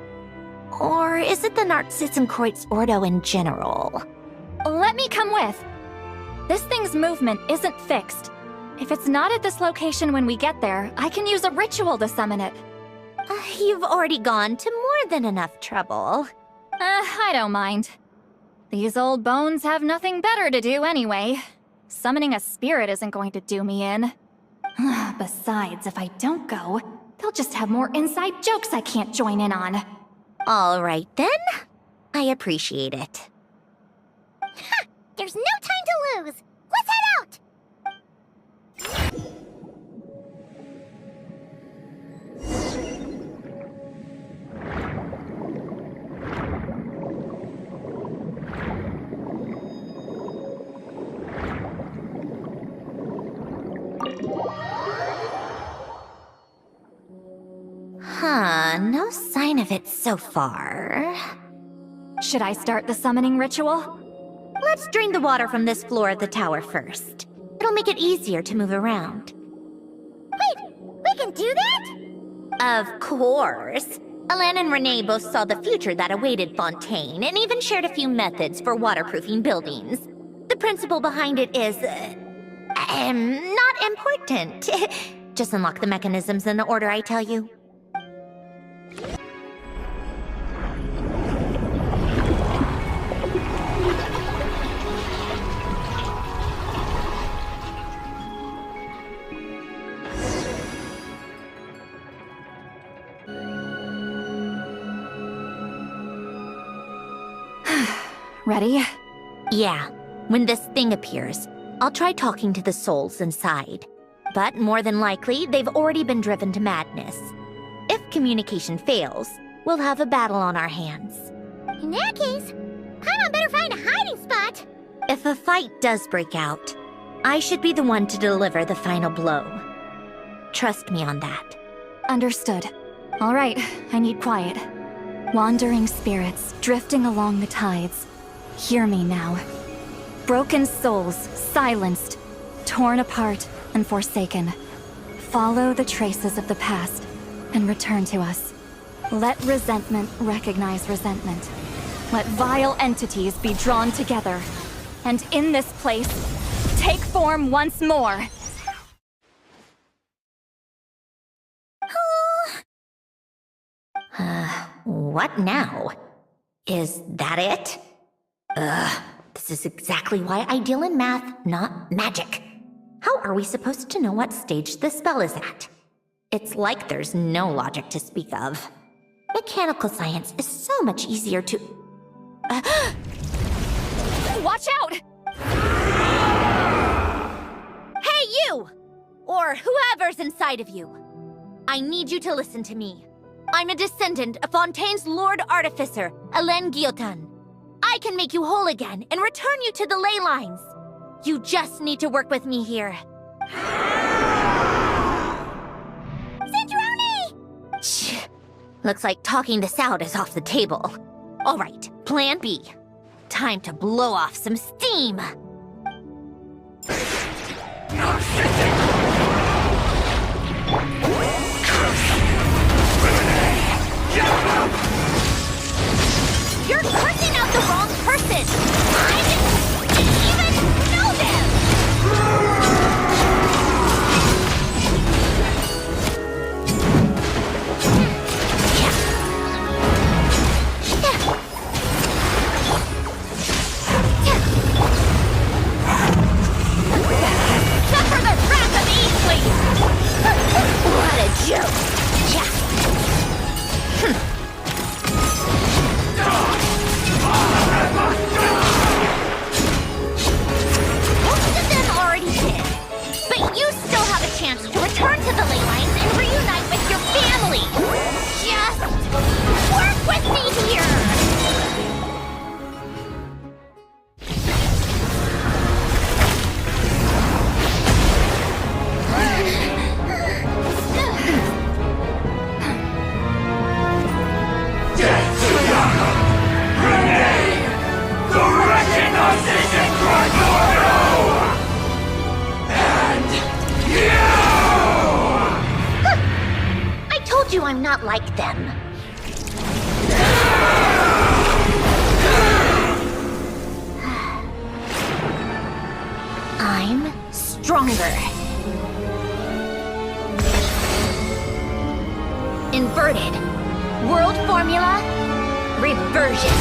Or is it the Narcissenkreuz Ordo in general? Let me come with. This thing's movement isn't fixed. If it's not at this location when we get there, I can use a ritual to summon it. You've already gone to more than enough trouble. I don't mind. These old bones have nothing better to do anyway. Summoning a spirit isn't going to do me in. Besides, if I don't go, they'll just have more inside jokes I can't join in on. All right then. I appreciate it. There's no time to lose. Let's head out. No sign of it so far. Should I start the summoning ritual? Let's drain the water from this floor of the tower first. It'll make it easier to move around. Wait, we can do that? Of course. Alan and Renee both saw the future that awaited Fontaine and even shared a few methods for waterproofing buildings. The principle behind it is, not important. Just unlock the mechanisms in the order I tell you. Ready? Yeah. When this thing appears, I'll try talking to the souls inside. But more than likely, they've already been driven to madness. If communication fails, we'll have a battle on our hands. In that case, Paimon better find a hiding spot. If a fight does break out, I should be the one to deliver the final blow. Trust me on that. Understood. All right, I need quiet. Wandering spirits drifting along the tides. Hear me now. Broken souls, silenced, torn apart, and forsaken. Follow the traces of the past and return to us. Let resentment recognize resentment. Let vile entities be drawn together. And in this place, take form once more. What now? Is that it? This is exactly why I deal in math, not magic. How are we supposed to know what stage the spell is at? It's like there's no logic to speak of. Mechanical science is so much easier to... Watch out! Hey, you! Or whoever's inside of you. I need you to listen to me. I'm a descendant of Fontaine's Lord Artificer, Alain Guillotin. I can make you whole again and return you to the ley lines. You just need to work with me here. Citrone! Looks like talking this out is off the table. All right, plan B. Time to blow off some steam. You're cursing out the wrong person! I didn't even know them! Suffer the wrath of Easley! What a joke! Yeah. Most of them already did, but you still have a chance to return to the ley lines and reunite with your family. Just work with me here. I told you I'm not like them. I'm stronger. Inverted. World formula. Reversion.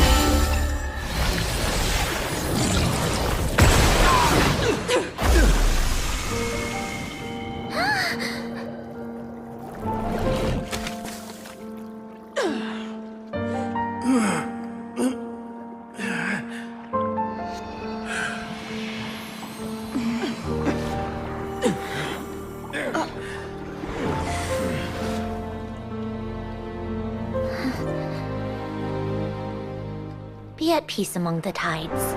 Be at peace among the tides.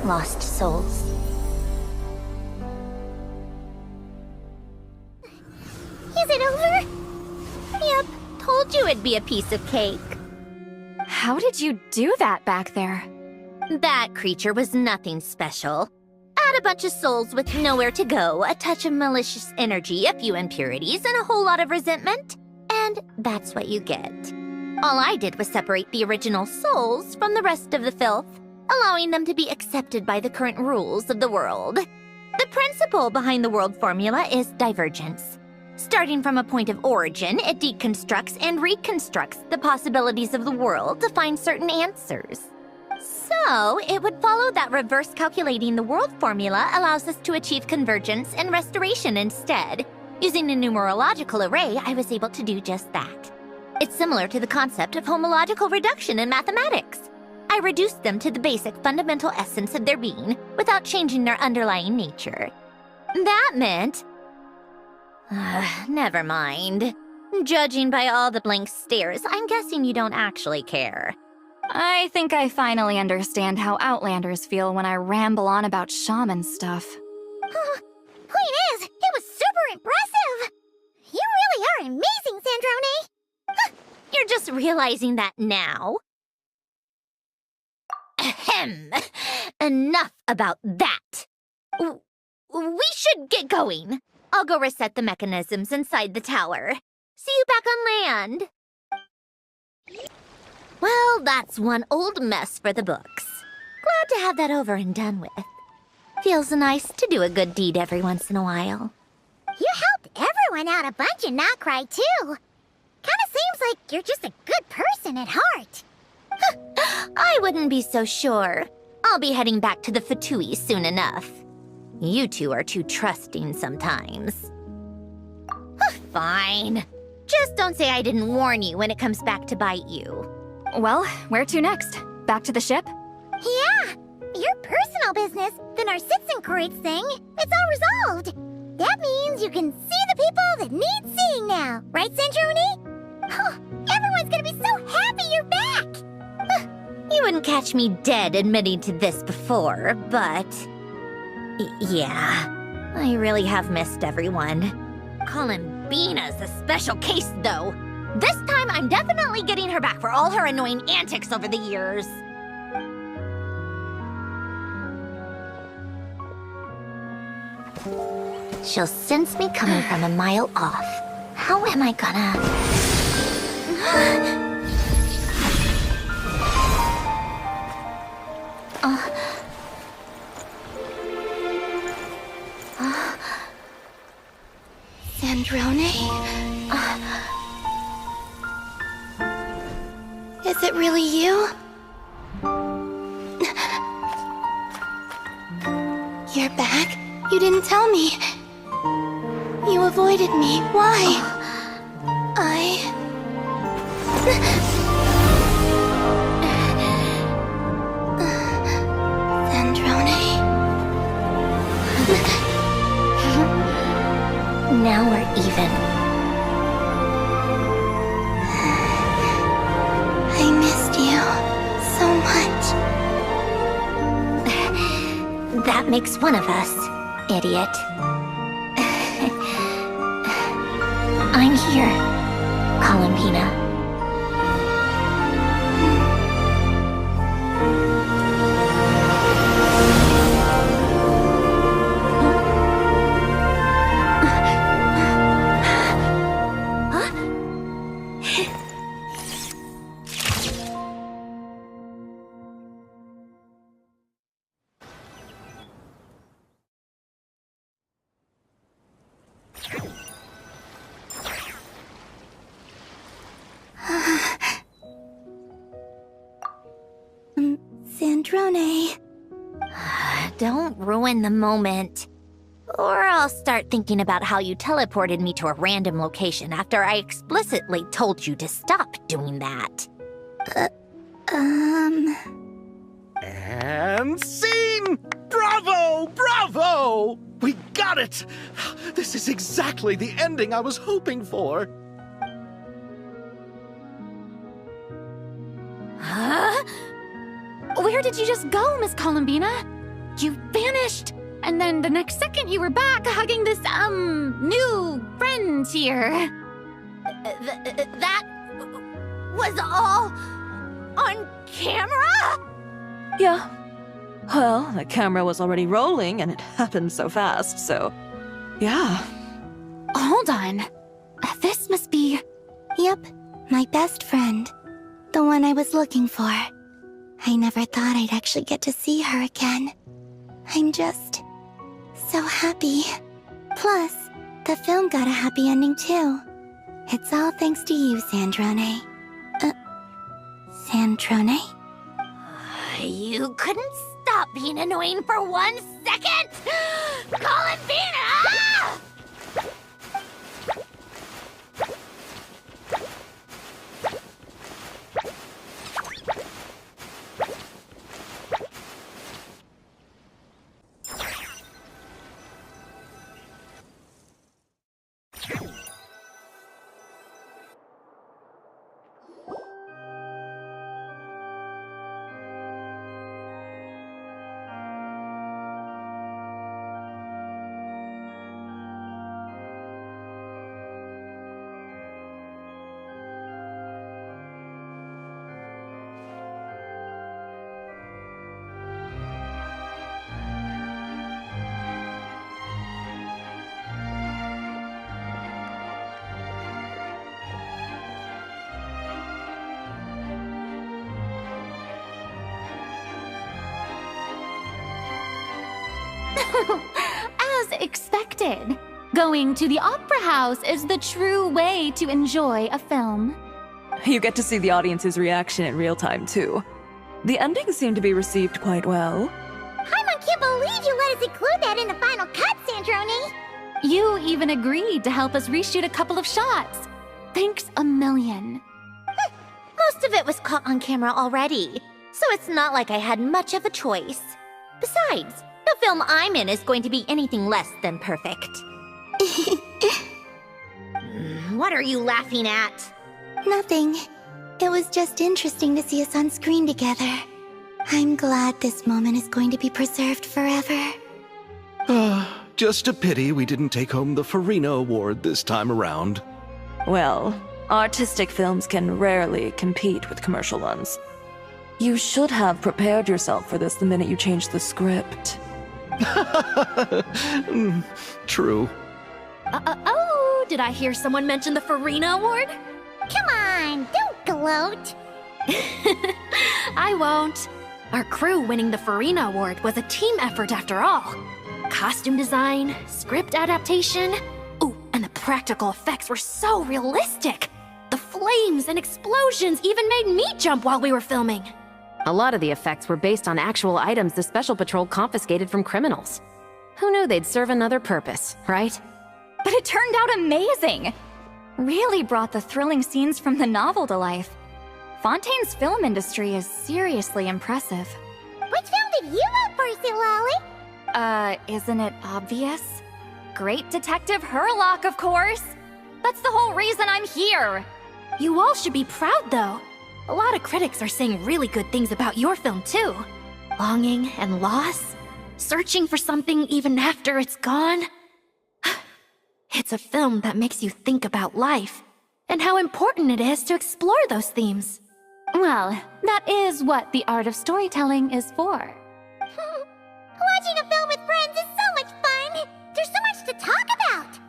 Lost souls. Is it over? Yep, told you it'd be a piece of cake. How did you do that back there? That creature was nothing special. Add a bunch of souls with nowhere to go, a touch of malicious energy, a few impurities, and a whole lot of resentment. And that's what you get. All I did was separate the original souls from the rest of the filth, allowing them to be accepted by the current rules of the world. The principle behind the world formula is divergence. Starting from a point of origin, it deconstructs and reconstructs the possibilities of the world to find certain answers. So, it would follow that reverse calculating the world formula allows us to achieve convergence and restoration instead. Using a numerological array, I was able to do just that. It's similar to the concept of homological reduction in mathematics. I reduced them to the basic fundamental essence of their being without changing their underlying nature. That meant... never mind. Judging by all the blank stares, I'm guessing you don't actually care. I think I finally understand how Outlanders feel when I ramble on about shaman stuff. Point is, it was super impressive! You really are amazing, Sandrone! You're just realizing that now? Ahem. Enough about that. We should get going. I'll go reset the mechanisms inside the tower. See you back on land. Well, that's one old mess for the books. Glad to have that over and done with. Feels nice to do a good deed every once in a while. You helped everyone out a bunch in Notcry, too. Kinda seems like you're just a good person at heart. I wouldn't be so sure. I'll be heading back to the Fatui soon enough. You two are too trusting sometimes. Fine. Just don't say I didn't warn you when it comes back to bite you. Well, where to next? Back to the ship? Yeah, your personal business, the Narcitsan thing, it's all resolved. That means you can see the people that need seeing now, right, Centrone? Oh, everyone's gonna be so happy you're back! You wouldn't catch me dead admitting to this before, but... yeah, I really have missed everyone. Columbina's a special case, though. This time time, I'm definitely getting her back for all her annoying antics over the years. She'll sense me coming from a mile off. How am I gonna... Sandrone? Is it really you? You're back? You didn't tell me. You avoided me. Why? Sandrone? Now we're even. I missed you so much. That makes one of us, idiot. I'm here, Columbina. Sandrone. Don't ruin the moment. Or I'll start thinking about how you teleported me to a random location after I explicitly told you to stop doing that. And scene! Bravo! Bravo! We got it! This is exactly the ending I was hoping for. Huh? Where did you just go, Miss Columbina? You vanished! And then the next second you were back hugging this, new friend here. That was all on camera? Yeah. Well, the camera was already rolling and it happened so fast, so... yeah. Hold on. This must be... Yep, my best friend. The one I was looking for. I never thought I'd actually get to see her again. I'm just... so happy. Plus, the film got a happy ending too. It's all thanks to you, Sandrone. Sandrone? You couldn't stop being annoying for 1 second? Columbina! As expected. Going to the opera house is the true way to enjoy a film. You get to see the audience's reaction in real time, too. The ending seemed to be received quite well. I can't believe you let us include that in the final cut, Sandrone! You even agreed to help us reshoot a couple of shots. Thanks a million. Most of it was caught on camera already, so it's not like I had much of a choice. Besides, the film I'm in is going to be anything less than perfect. What are you laughing at? Nothing. It was just interesting to see us on screen together. I'm glad this moment is going to be preserved forever. Just a pity we didn't take home the Farina Award this time around. Well, Artistic films can rarely compete with commercial ones. You should have prepared yourself for this the minute you changed the script. True. Oh, did I hear someone mention the Farina Award? Come on, don't gloat. I won't. Our crew winning the Farina Award was a team effort after all. Costume design, script adaptation. Ooh, and the practical effects were so realistic. The flames and explosions even made me jump while we were filming. A lot of the effects were based on actual items the Special Patrol confiscated from criminals. Who knew they'd serve another purpose, right? But it turned out amazing! Really brought the thrilling scenes from the novel to life. Fontaine's film industry is seriously impressive. Which film did you vote for, Silali? Isn't it obvious? Great Detective Herlock, of course! That's the whole reason I'm here! You all should be proud, though. A lot of critics are saying really good things about your film, too. Longing and loss, searching for something even after it's gone. It's a film that makes you think about life and how important it is to explore those themes. Well, that is what the art of storytelling is for. Watching a film with friends is so much fun! There's so much to talk about!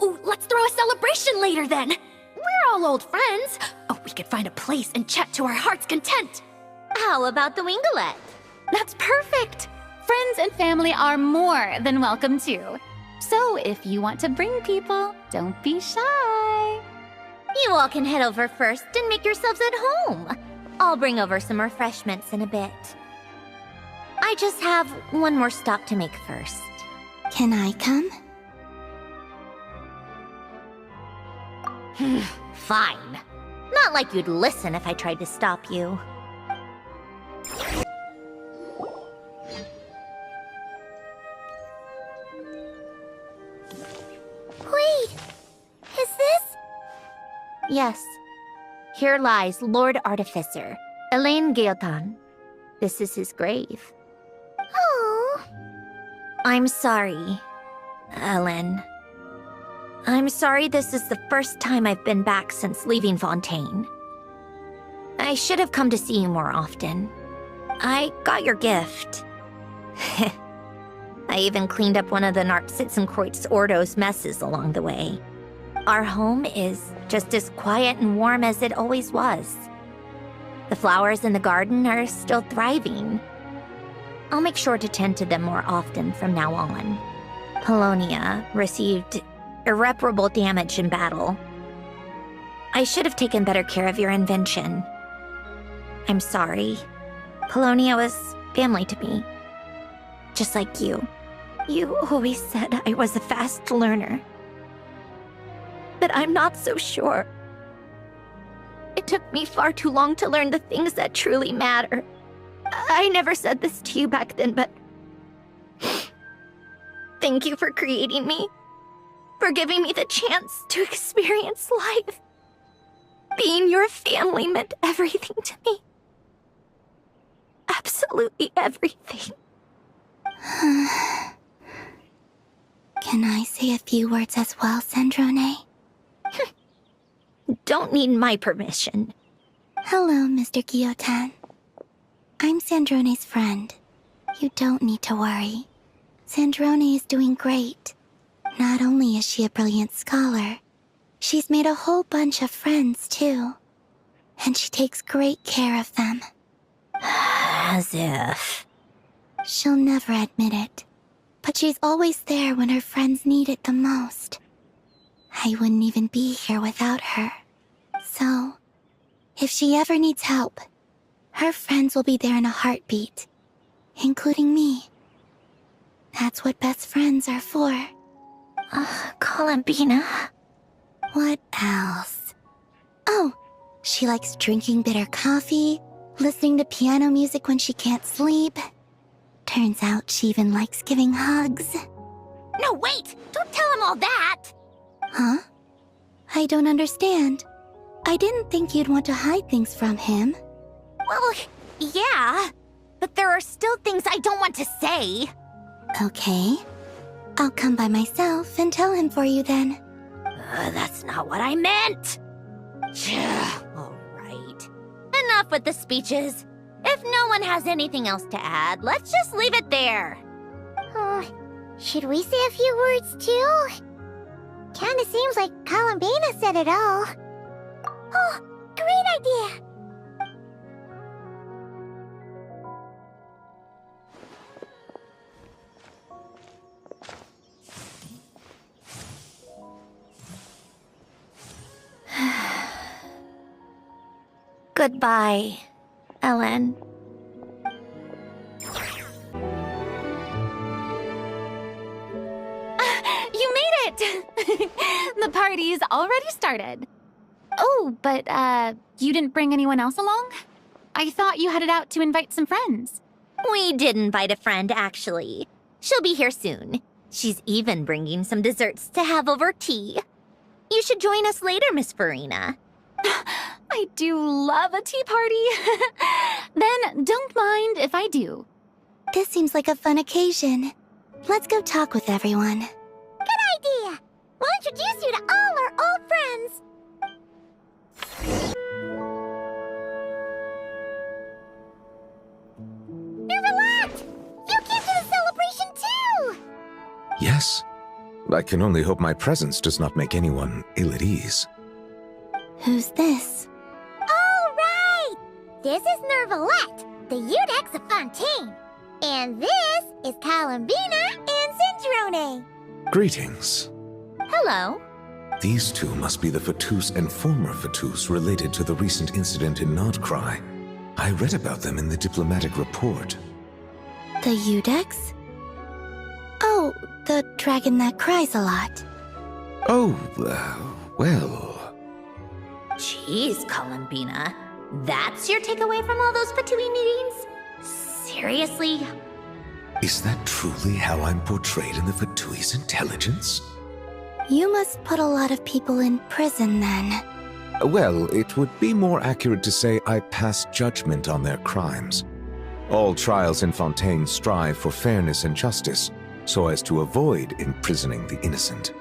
Ooh, let's throw a celebration later then! We're all old friends. Oh, we could find a place and chat to our heart's content. How about the Winglet? That's perfect! Friends and family are more than welcome too. So if you want to bring people, don't be shy. You all can head over first and make yourselves at home. I'll bring over some refreshments in a bit. I just have one more stop to make first. Can I come? Fine. Not like you'd listen if I tried to stop you. Wait! Is this? Yes. Here lies Lord Artificer, Elaine Guillotin. This is his grave. Oh. I'm sorry, Ellen. I'm sorry this is the first time I've been back since leaving Fontaine. I should have come to see you more often. I got your gift. I even cleaned up one of the Nartsitzenkreuz Ordo's messes along the way. Our home is just as quiet and warm as it always was. The flowers in the garden are still thriving. I'll make sure to tend to them more often from now on. Polonia received irreparable damage in battle. I should have taken better care of your invention. I'm sorry. Polonia was family to me. Just like you. You always said I was a fast learner. But I'm not so sure. It took me far too long to learn the things that truly matter. I never said this to you back then, but thank you for creating me. For giving me the chance to experience life. Being your family meant everything to me. Absolutely everything. Can I say a few words as well, Sandrone? Don't need my permission. Hello, Mr. Guillotin. I'm Sandrone's friend. You don't need to worry. Sandrone is doing great. Not only is she a brilliant scholar, she's made a whole bunch of friends, too. And she takes great care of them. As if. She'll never admit it, but she's always there when her friends need it the most. I wouldn't even be here without her. So, if she ever needs help, her friends will be there in a heartbeat, including me. That's what best friends are for. Columbina. What else? Oh, she likes drinking bitter coffee, listening to piano music when she can't sleep. Turns out she even likes giving hugs. No, wait! Don't tell him all that! Huh? I don't understand. I didn't think you'd want to hide things from him. Well, yeah. But there are still things I don't want to say. Okay. I'll come by myself and tell him for you then. That's not what I meant! All right. Enough with the speeches. If no one has anything else to add, let's just leave it there. Should we say a few words too? Kinda seems like Columbina said it all. Oh, great idea! Goodbye, Ellen. You made it! The party's already started. Oh, but, you didn't bring anyone else along? I thought you headed out to invite some friends. We did invite a friend, actually. She'll be here soon. She's even bringing some desserts to have over tea. You should join us later, Miss Farina. I do love a tea party. Then don't mind if I do. This seems like a fun occasion. Let's go talk with everyone. Good idea! We'll introduce you to all our old friends. Nervalat! You came to the celebration too! Yes. I can only hope my presence does not make anyone ill at ease. Who's this? All right! This is Nervalet, the Udex of Fontaine. And this is Columbina and Cinderone. Greetings. Hello. These two must be the Fatus and former Fatus related to the recent incident in Nordcry. I read about them in the diplomatic report. The Udex? Oh, the dragon that cries a lot. Oh, well... Jeez, Columbina. That's your takeaway from all those Fatui meetings? Seriously? Is that truly how I'm portrayed in the Fatui's intelligence? You must put a lot of people in prison then. Well, it would be more accurate to say I pass judgment on their crimes. All trials in Fontaine strive for fairness and justice, so as to avoid imprisoning the innocent.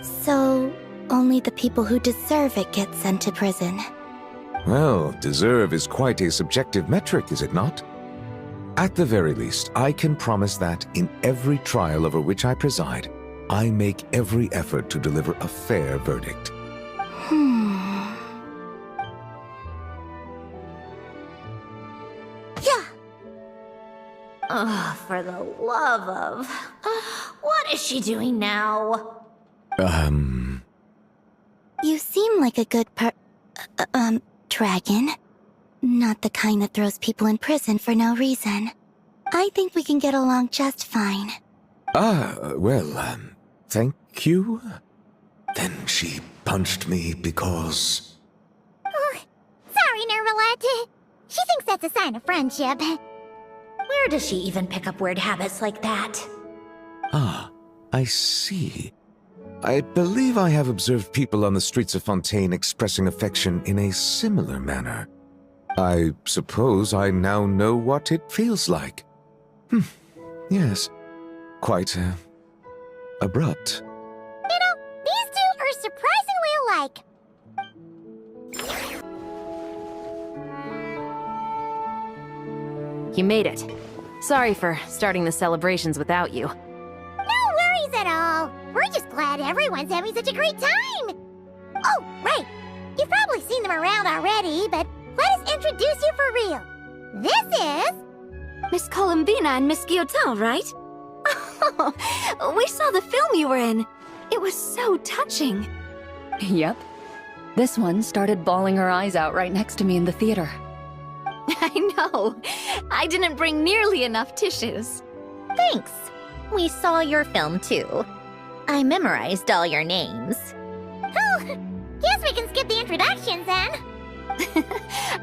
So, only the people who deserve it get sent to prison. Well, deserve is quite a subjective metric, is it not? At the very least, I can promise that in every trial over which I preside, I make every effort to deliver a fair verdict. Yeah. Oh, for the love of... what is she doing now? You seem like a good dragon. Not the kind that throws people in prison for no reason. I think we can get along just fine. Well, thank you? Then she punched me because... Oh, sorry, Nervalat. She thinks that's a sign of friendship. Where does she even pick up weird habits like that? Ah, I see. I believe I have observed people on the streets of Fontaine expressing affection in a similar manner. I suppose I now know what it feels like. Yes. Quite, abrupt. You know, these two are surprisingly alike. You made it. Sorry for starting the celebrations without you. No worries at all. We're just glad everyone's having such a great time. Oh, right. You've probably seen them around already, but let us introduce you for real. This is... Miss Columbina and Miss Guillotin, right? Oh, we saw the film you were in. It was so touching. Yep. This one started bawling her eyes out right next to me in the theater. I know. I didn't bring nearly enough tissues. Thanks. We saw your film, too. I memorized all your names. Oh, guess we can skip the introductions then.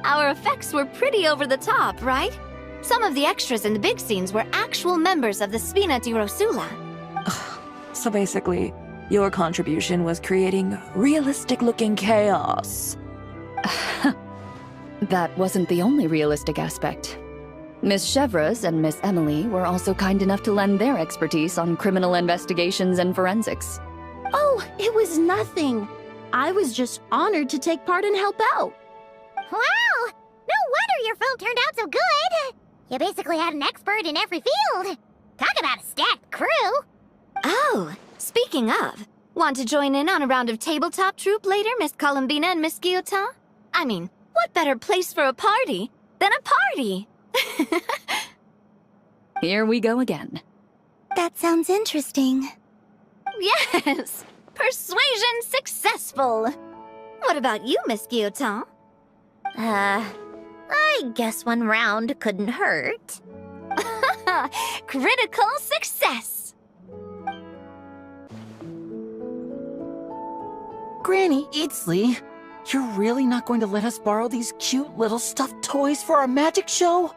Our effects were pretty over the top, right? Some of the extras in the big scenes were actual members of the Spina di Rosula. So basically, your contribution was creating realistic-looking chaos. That wasn't the only realistic aspect. Miss Chevres and Miss Emily were also kind enough to lend their expertise on criminal investigations and forensics. Oh, it was nothing. I was just honored to take part and help out. Wow! No wonder your film turned out so good! You basically had an expert in every field. Talk about a stacked crew! Oh, speaking of, want to join in on a round of tabletop troupe later, Miss Columbina and Miss Guillotin? I mean, what better place for a party than a party? Here we go again. That sounds interesting. Yes! Persuasion successful! What about you, Miss Guillotin? I guess one round couldn't hurt. Critical success! Granny, it's Lee. You're really not going to let us borrow these cute little stuffed toys for our magic show?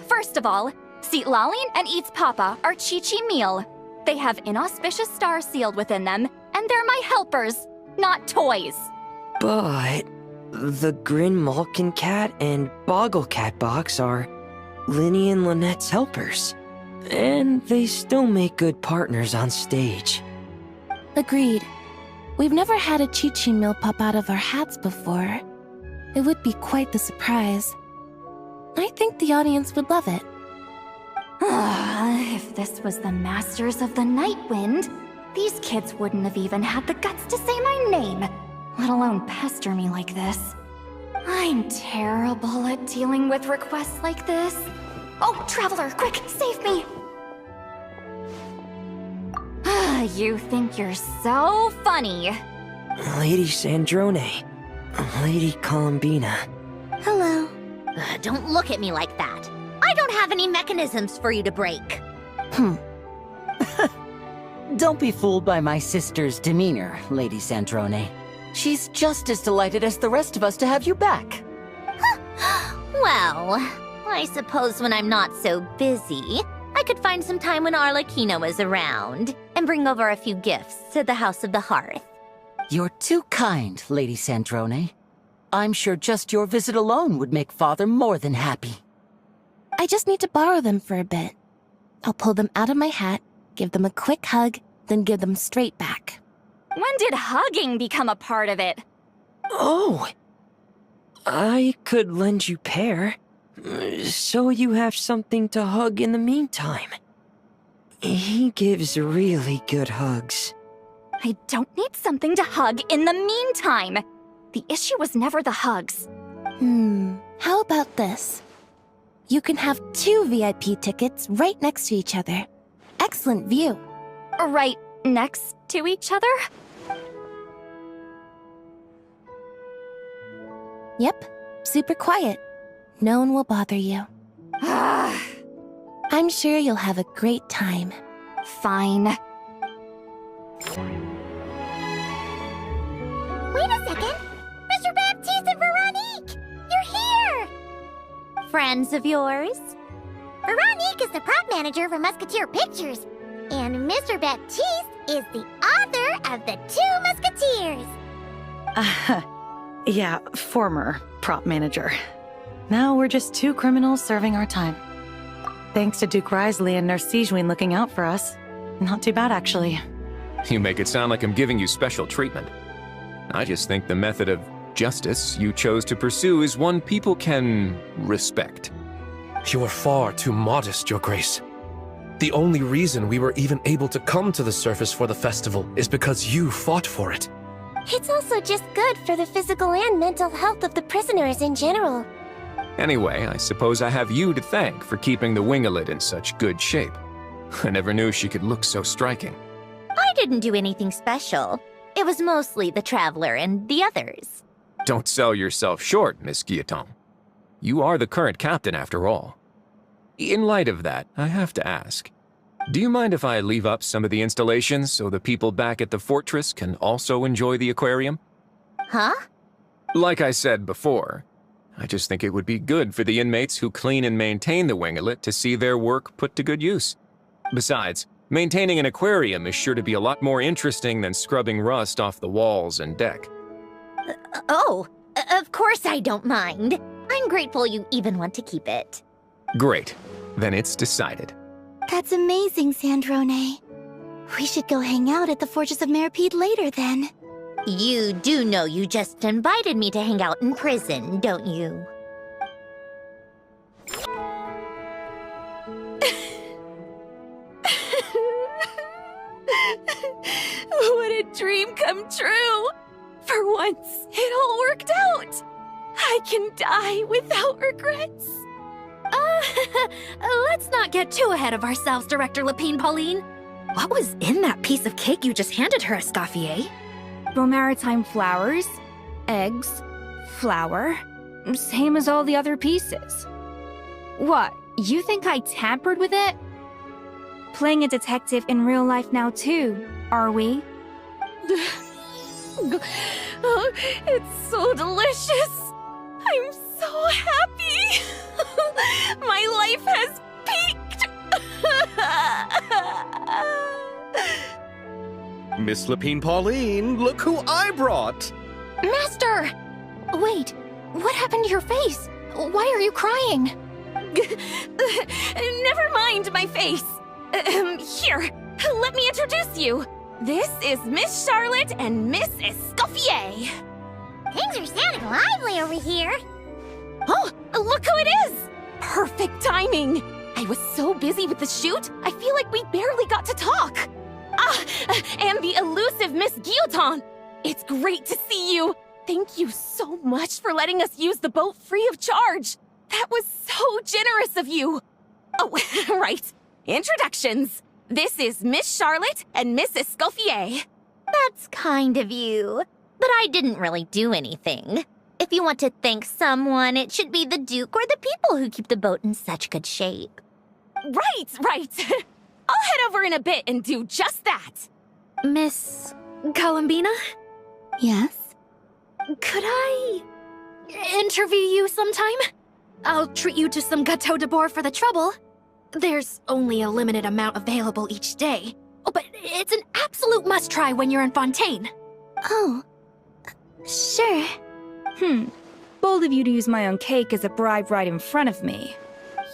First of all, Seat Laline and Eats Papa are Chi-Chi meal. They have inauspicious stars sealed within them, and they're my helpers, not toys. But the Grin Malkin Cat and Boggle Cat box are Linny and Lynette's helpers. And they still make good partners on stage. Agreed. We've never had a Chi-Chi meal pop out of our hats before. It would be quite the surprise. I think the audience would love it. If this was the Masters of the Night Wind, these kids wouldn't have even had the guts to say my name, let alone pester me like this. I'm terrible at dealing with requests like this. Oh, Traveler, quick, save me! You think you're so funny. Lady Sandrone. Lady Columbina. Hello. Don't look at me like that. I don't have any mechanisms for you to break. Don't be fooled by my sister's demeanor, Lady Sandrone. She's just as delighted as the rest of us to have you back. Well, I suppose when I'm not so busy, I could find some time when Arlecchino is around and bring over a few gifts to the House of the Hearth. You're too kind, Lady Sandrone. I'm sure just your visit alone would make Father more than happy. I just need to borrow them for a bit. I'll pull them out of my hat, give them a quick hug, then give them straight back. When did hugging become a part of it? Oh! I could lend you pair, so you have something to hug in the meantime. He gives really good hugs. I don't need something to hug in the meantime. The issue was never the hugs. How about this? You can have 2 VIP tickets right next to each other. Excellent view. Right next to each other? Yep, super quiet. No one will bother you. I'm sure you'll have a great time. Fine. Wait a second! Mr. Baptiste and Veronique! You're here! Friends of yours? Veronique is the prop manager for Musketeer Pictures, and Mr. Baptiste is the author of The 2 Musketeers. Yeah, former prop manager. Now we're just 2 criminals serving our time. Thanks to Duke Risley and Nurse Sigewin looking out for us. Not too bad, actually. You make it sound like I'm giving you special treatment. I just think the method of justice you chose to pursue is one people can respect. You are far too modest, Your Grace. The only reason we were even able to come to the surface for the festival is because you fought for it. It's also just good for the physical and mental health of the prisoners in general. Anyway, I suppose I have you to thank for keeping the Wingalet in such good shape. I never knew she could look so striking. I didn't do anything special. It was mostly the Traveler and the others. Don't sell yourself short, Miss Guillotin. You are the current captain, after all. In light of that, I have to ask, do you mind if I leave up some of the installations so the people back at the fortress can also enjoy the aquarium? Huh? Like I said before, I just think it would be good for the inmates who clean and maintain the Wingalet to see their work put to good use. Besides, maintaining an aquarium is sure to be a lot more interesting than scrubbing rust off the walls and deck. Of course I don't mind. I'm grateful you even want to keep it. Great. Then it's decided. That's amazing, Sandrone. We should go hang out at the Fortress of Meripede later, then. You do know you just invited me to hang out in prison, don't you? What a dream come true! For once, it all worked out! I can die without regrets. Let's not get too ahead of ourselves, Director Lapine Pauline. What was in that piece of cake you just handed her, Escoffier? Maritime flowers, eggs, flour, same as all the other pieces. What, you think I tampered with it? Playing a detective in real life now too, are we? Oh, it's so delicious! I'm so happy! My life has peaked! Miss Lapine Pauline, look who I brought! Master! Wait, what happened to your face? Why are you crying? Never mind my face. Here, let me introduce you. This is Miss Charlotte and Miss Escoffier. Things are sounding lively over here. Oh, look who it is! Perfect timing! I was so busy with the shoot, I feel like we barely got to talk. And the elusive Miss Guillotin. It's great to see you. Thank you so much for letting us use the boat free of charge. That was so generous of you. Oh, right. Introductions. This is Miss Charlotte and Miss Escoffier. That's kind of you. But I didn't really do anything. If you want to thank someone, it should be the Duke or the people who keep the boat in such good shape. Right. I'll head over in a bit and do just that. Miss Columbina? Yes? Could I interview you sometime? I'll treat you to some gâteau de bord for the trouble. There's only a limited amount available each day. Oh, but it's an absolute must-try when you're in Fontaine. Oh, sure. Bold of you to use my own cake as a bribe right in front of me.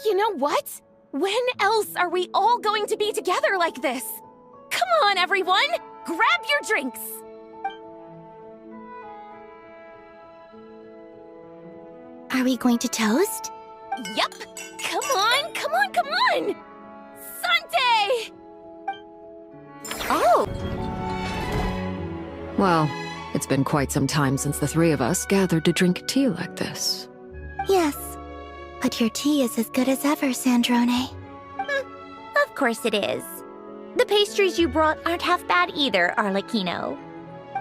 You know what? When else are we all going to be together like this? Come on, everyone! Grab your drinks! Are we going to toast? Yup! Come on! Sante! Oh! Well, it's been quite some time since the three of us gathered to drink tea like this. Yes. But your tea is as good as ever, Sandrone. Of course it is. The pastries you brought aren't half bad either, Arlecchino.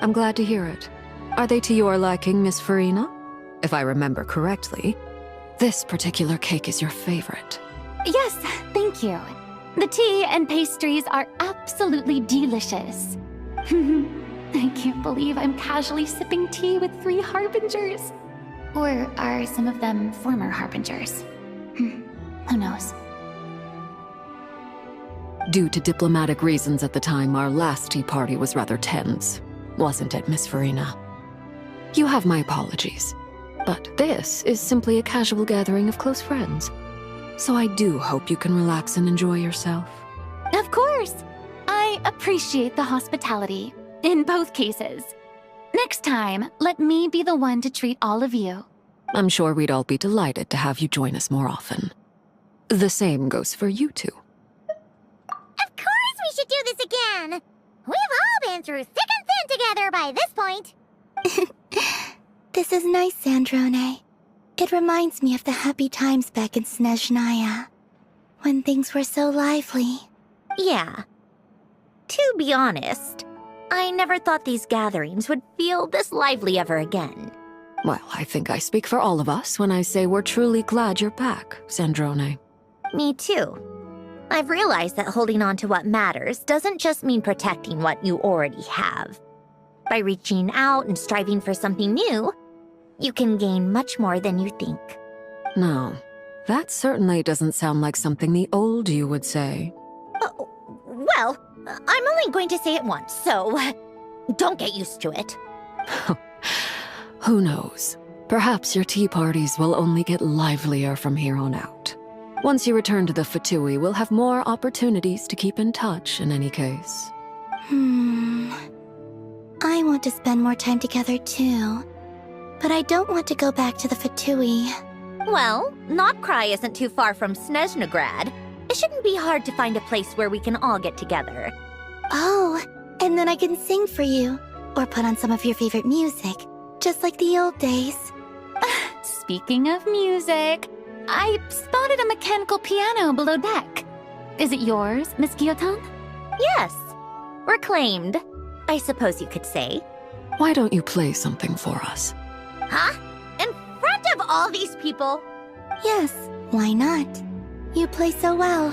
I'm glad to hear it. Are they to your liking, Miss Farina? If I remember correctly, this particular cake is your favorite. Yes, thank you. The tea and pastries are absolutely delicious. I can't believe I'm casually sipping tea with 3 harbingers. Or are some of them former harbingers? Who knows? Due to diplomatic reasons at the time, our last tea party was rather tense. Wasn't it, Miss Farina? You have my apologies. But this is simply a casual gathering of close friends. So I do hope you can relax and enjoy yourself. Of course! I appreciate the hospitality, in both cases. Next time, let me be the one to treat all of you. I'm sure we'd all be delighted to have you join us more often. The same goes for you two. Of course we should do this again! We've all been through thick and thin together by this point. This is nice, Sandrone. It reminds me of the happy times back in Snezhnaya, when things were so lively. Yeah. To be honest, I never thought these gatherings would feel this lively ever again. Well, I think I speak for all of us when I say we're truly glad you're back, Sandrone. Me too. I've realized that holding on to what matters doesn't just mean protecting what you already have. By reaching out and striving for something new, you can gain much more than you think. No, that certainly doesn't sound like something the old you would say. Well, I'm only going to say it once, so don't get used to it. Who knows? Perhaps your tea parties will only get livelier from here on out. Once you return to the Fatui, we'll have more opportunities to keep in touch in any case. I want to spend more time together too. But I don't want to go back to the Fatui. Well, Notcry isn't too far from Snezhnograd. It shouldn't be hard to find a place where we can all get together. Oh, and then I can sing for you. Or put on some of your favorite music. Just like the old days. Speaking of music, I spotted a mechanical piano below deck. Is it yours, Miss Guillotin? Yes. Reclaimed, I suppose you could say. Why don't you play something for us? Huh? In front of all these people? Yes, why not? You play so well.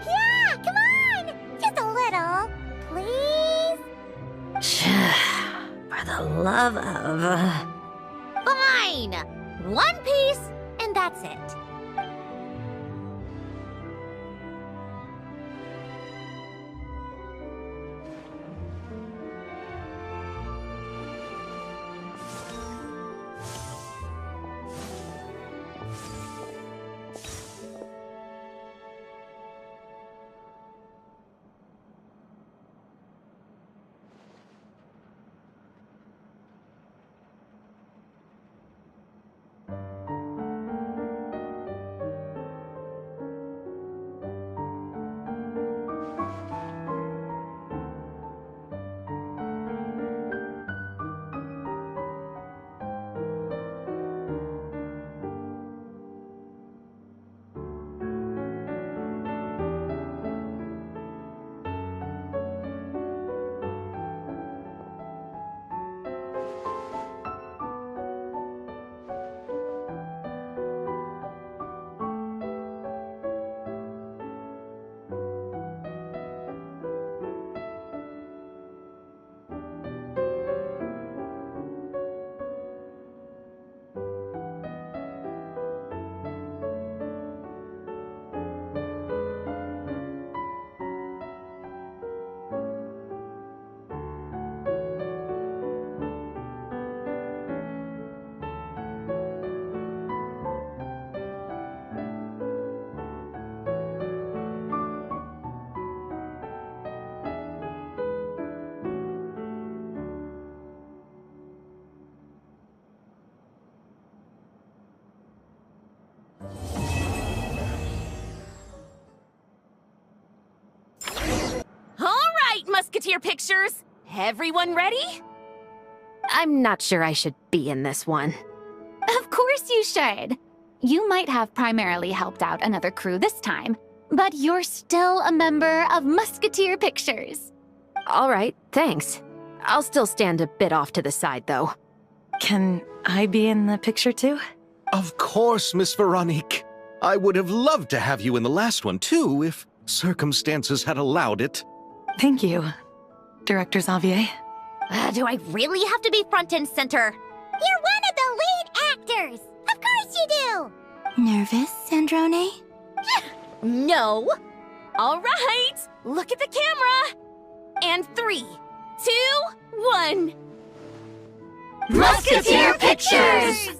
Yeah, come on! Just a little, please? For the love of... Fine! One piece, and that's it. Musketeer pictures! Everyone ready? I'm not sure I should be in this one. Of course you should. You might have primarily helped out another crew this time, but you're still a member of Musketeer Pictures. All right, thanks. I'll still stand a bit off to the side, though. Can I be in the picture too? Of course, Miss Veronique. I would have loved to have you in the last one, too, if circumstances had allowed it. Thank you, Director Xavier. Do I really have to be front and center? You're one of the lead actors! Of course you do! Nervous, Sandrone? No! All right, look at the camera! And 3, 2, 1... Musketeer Pictures!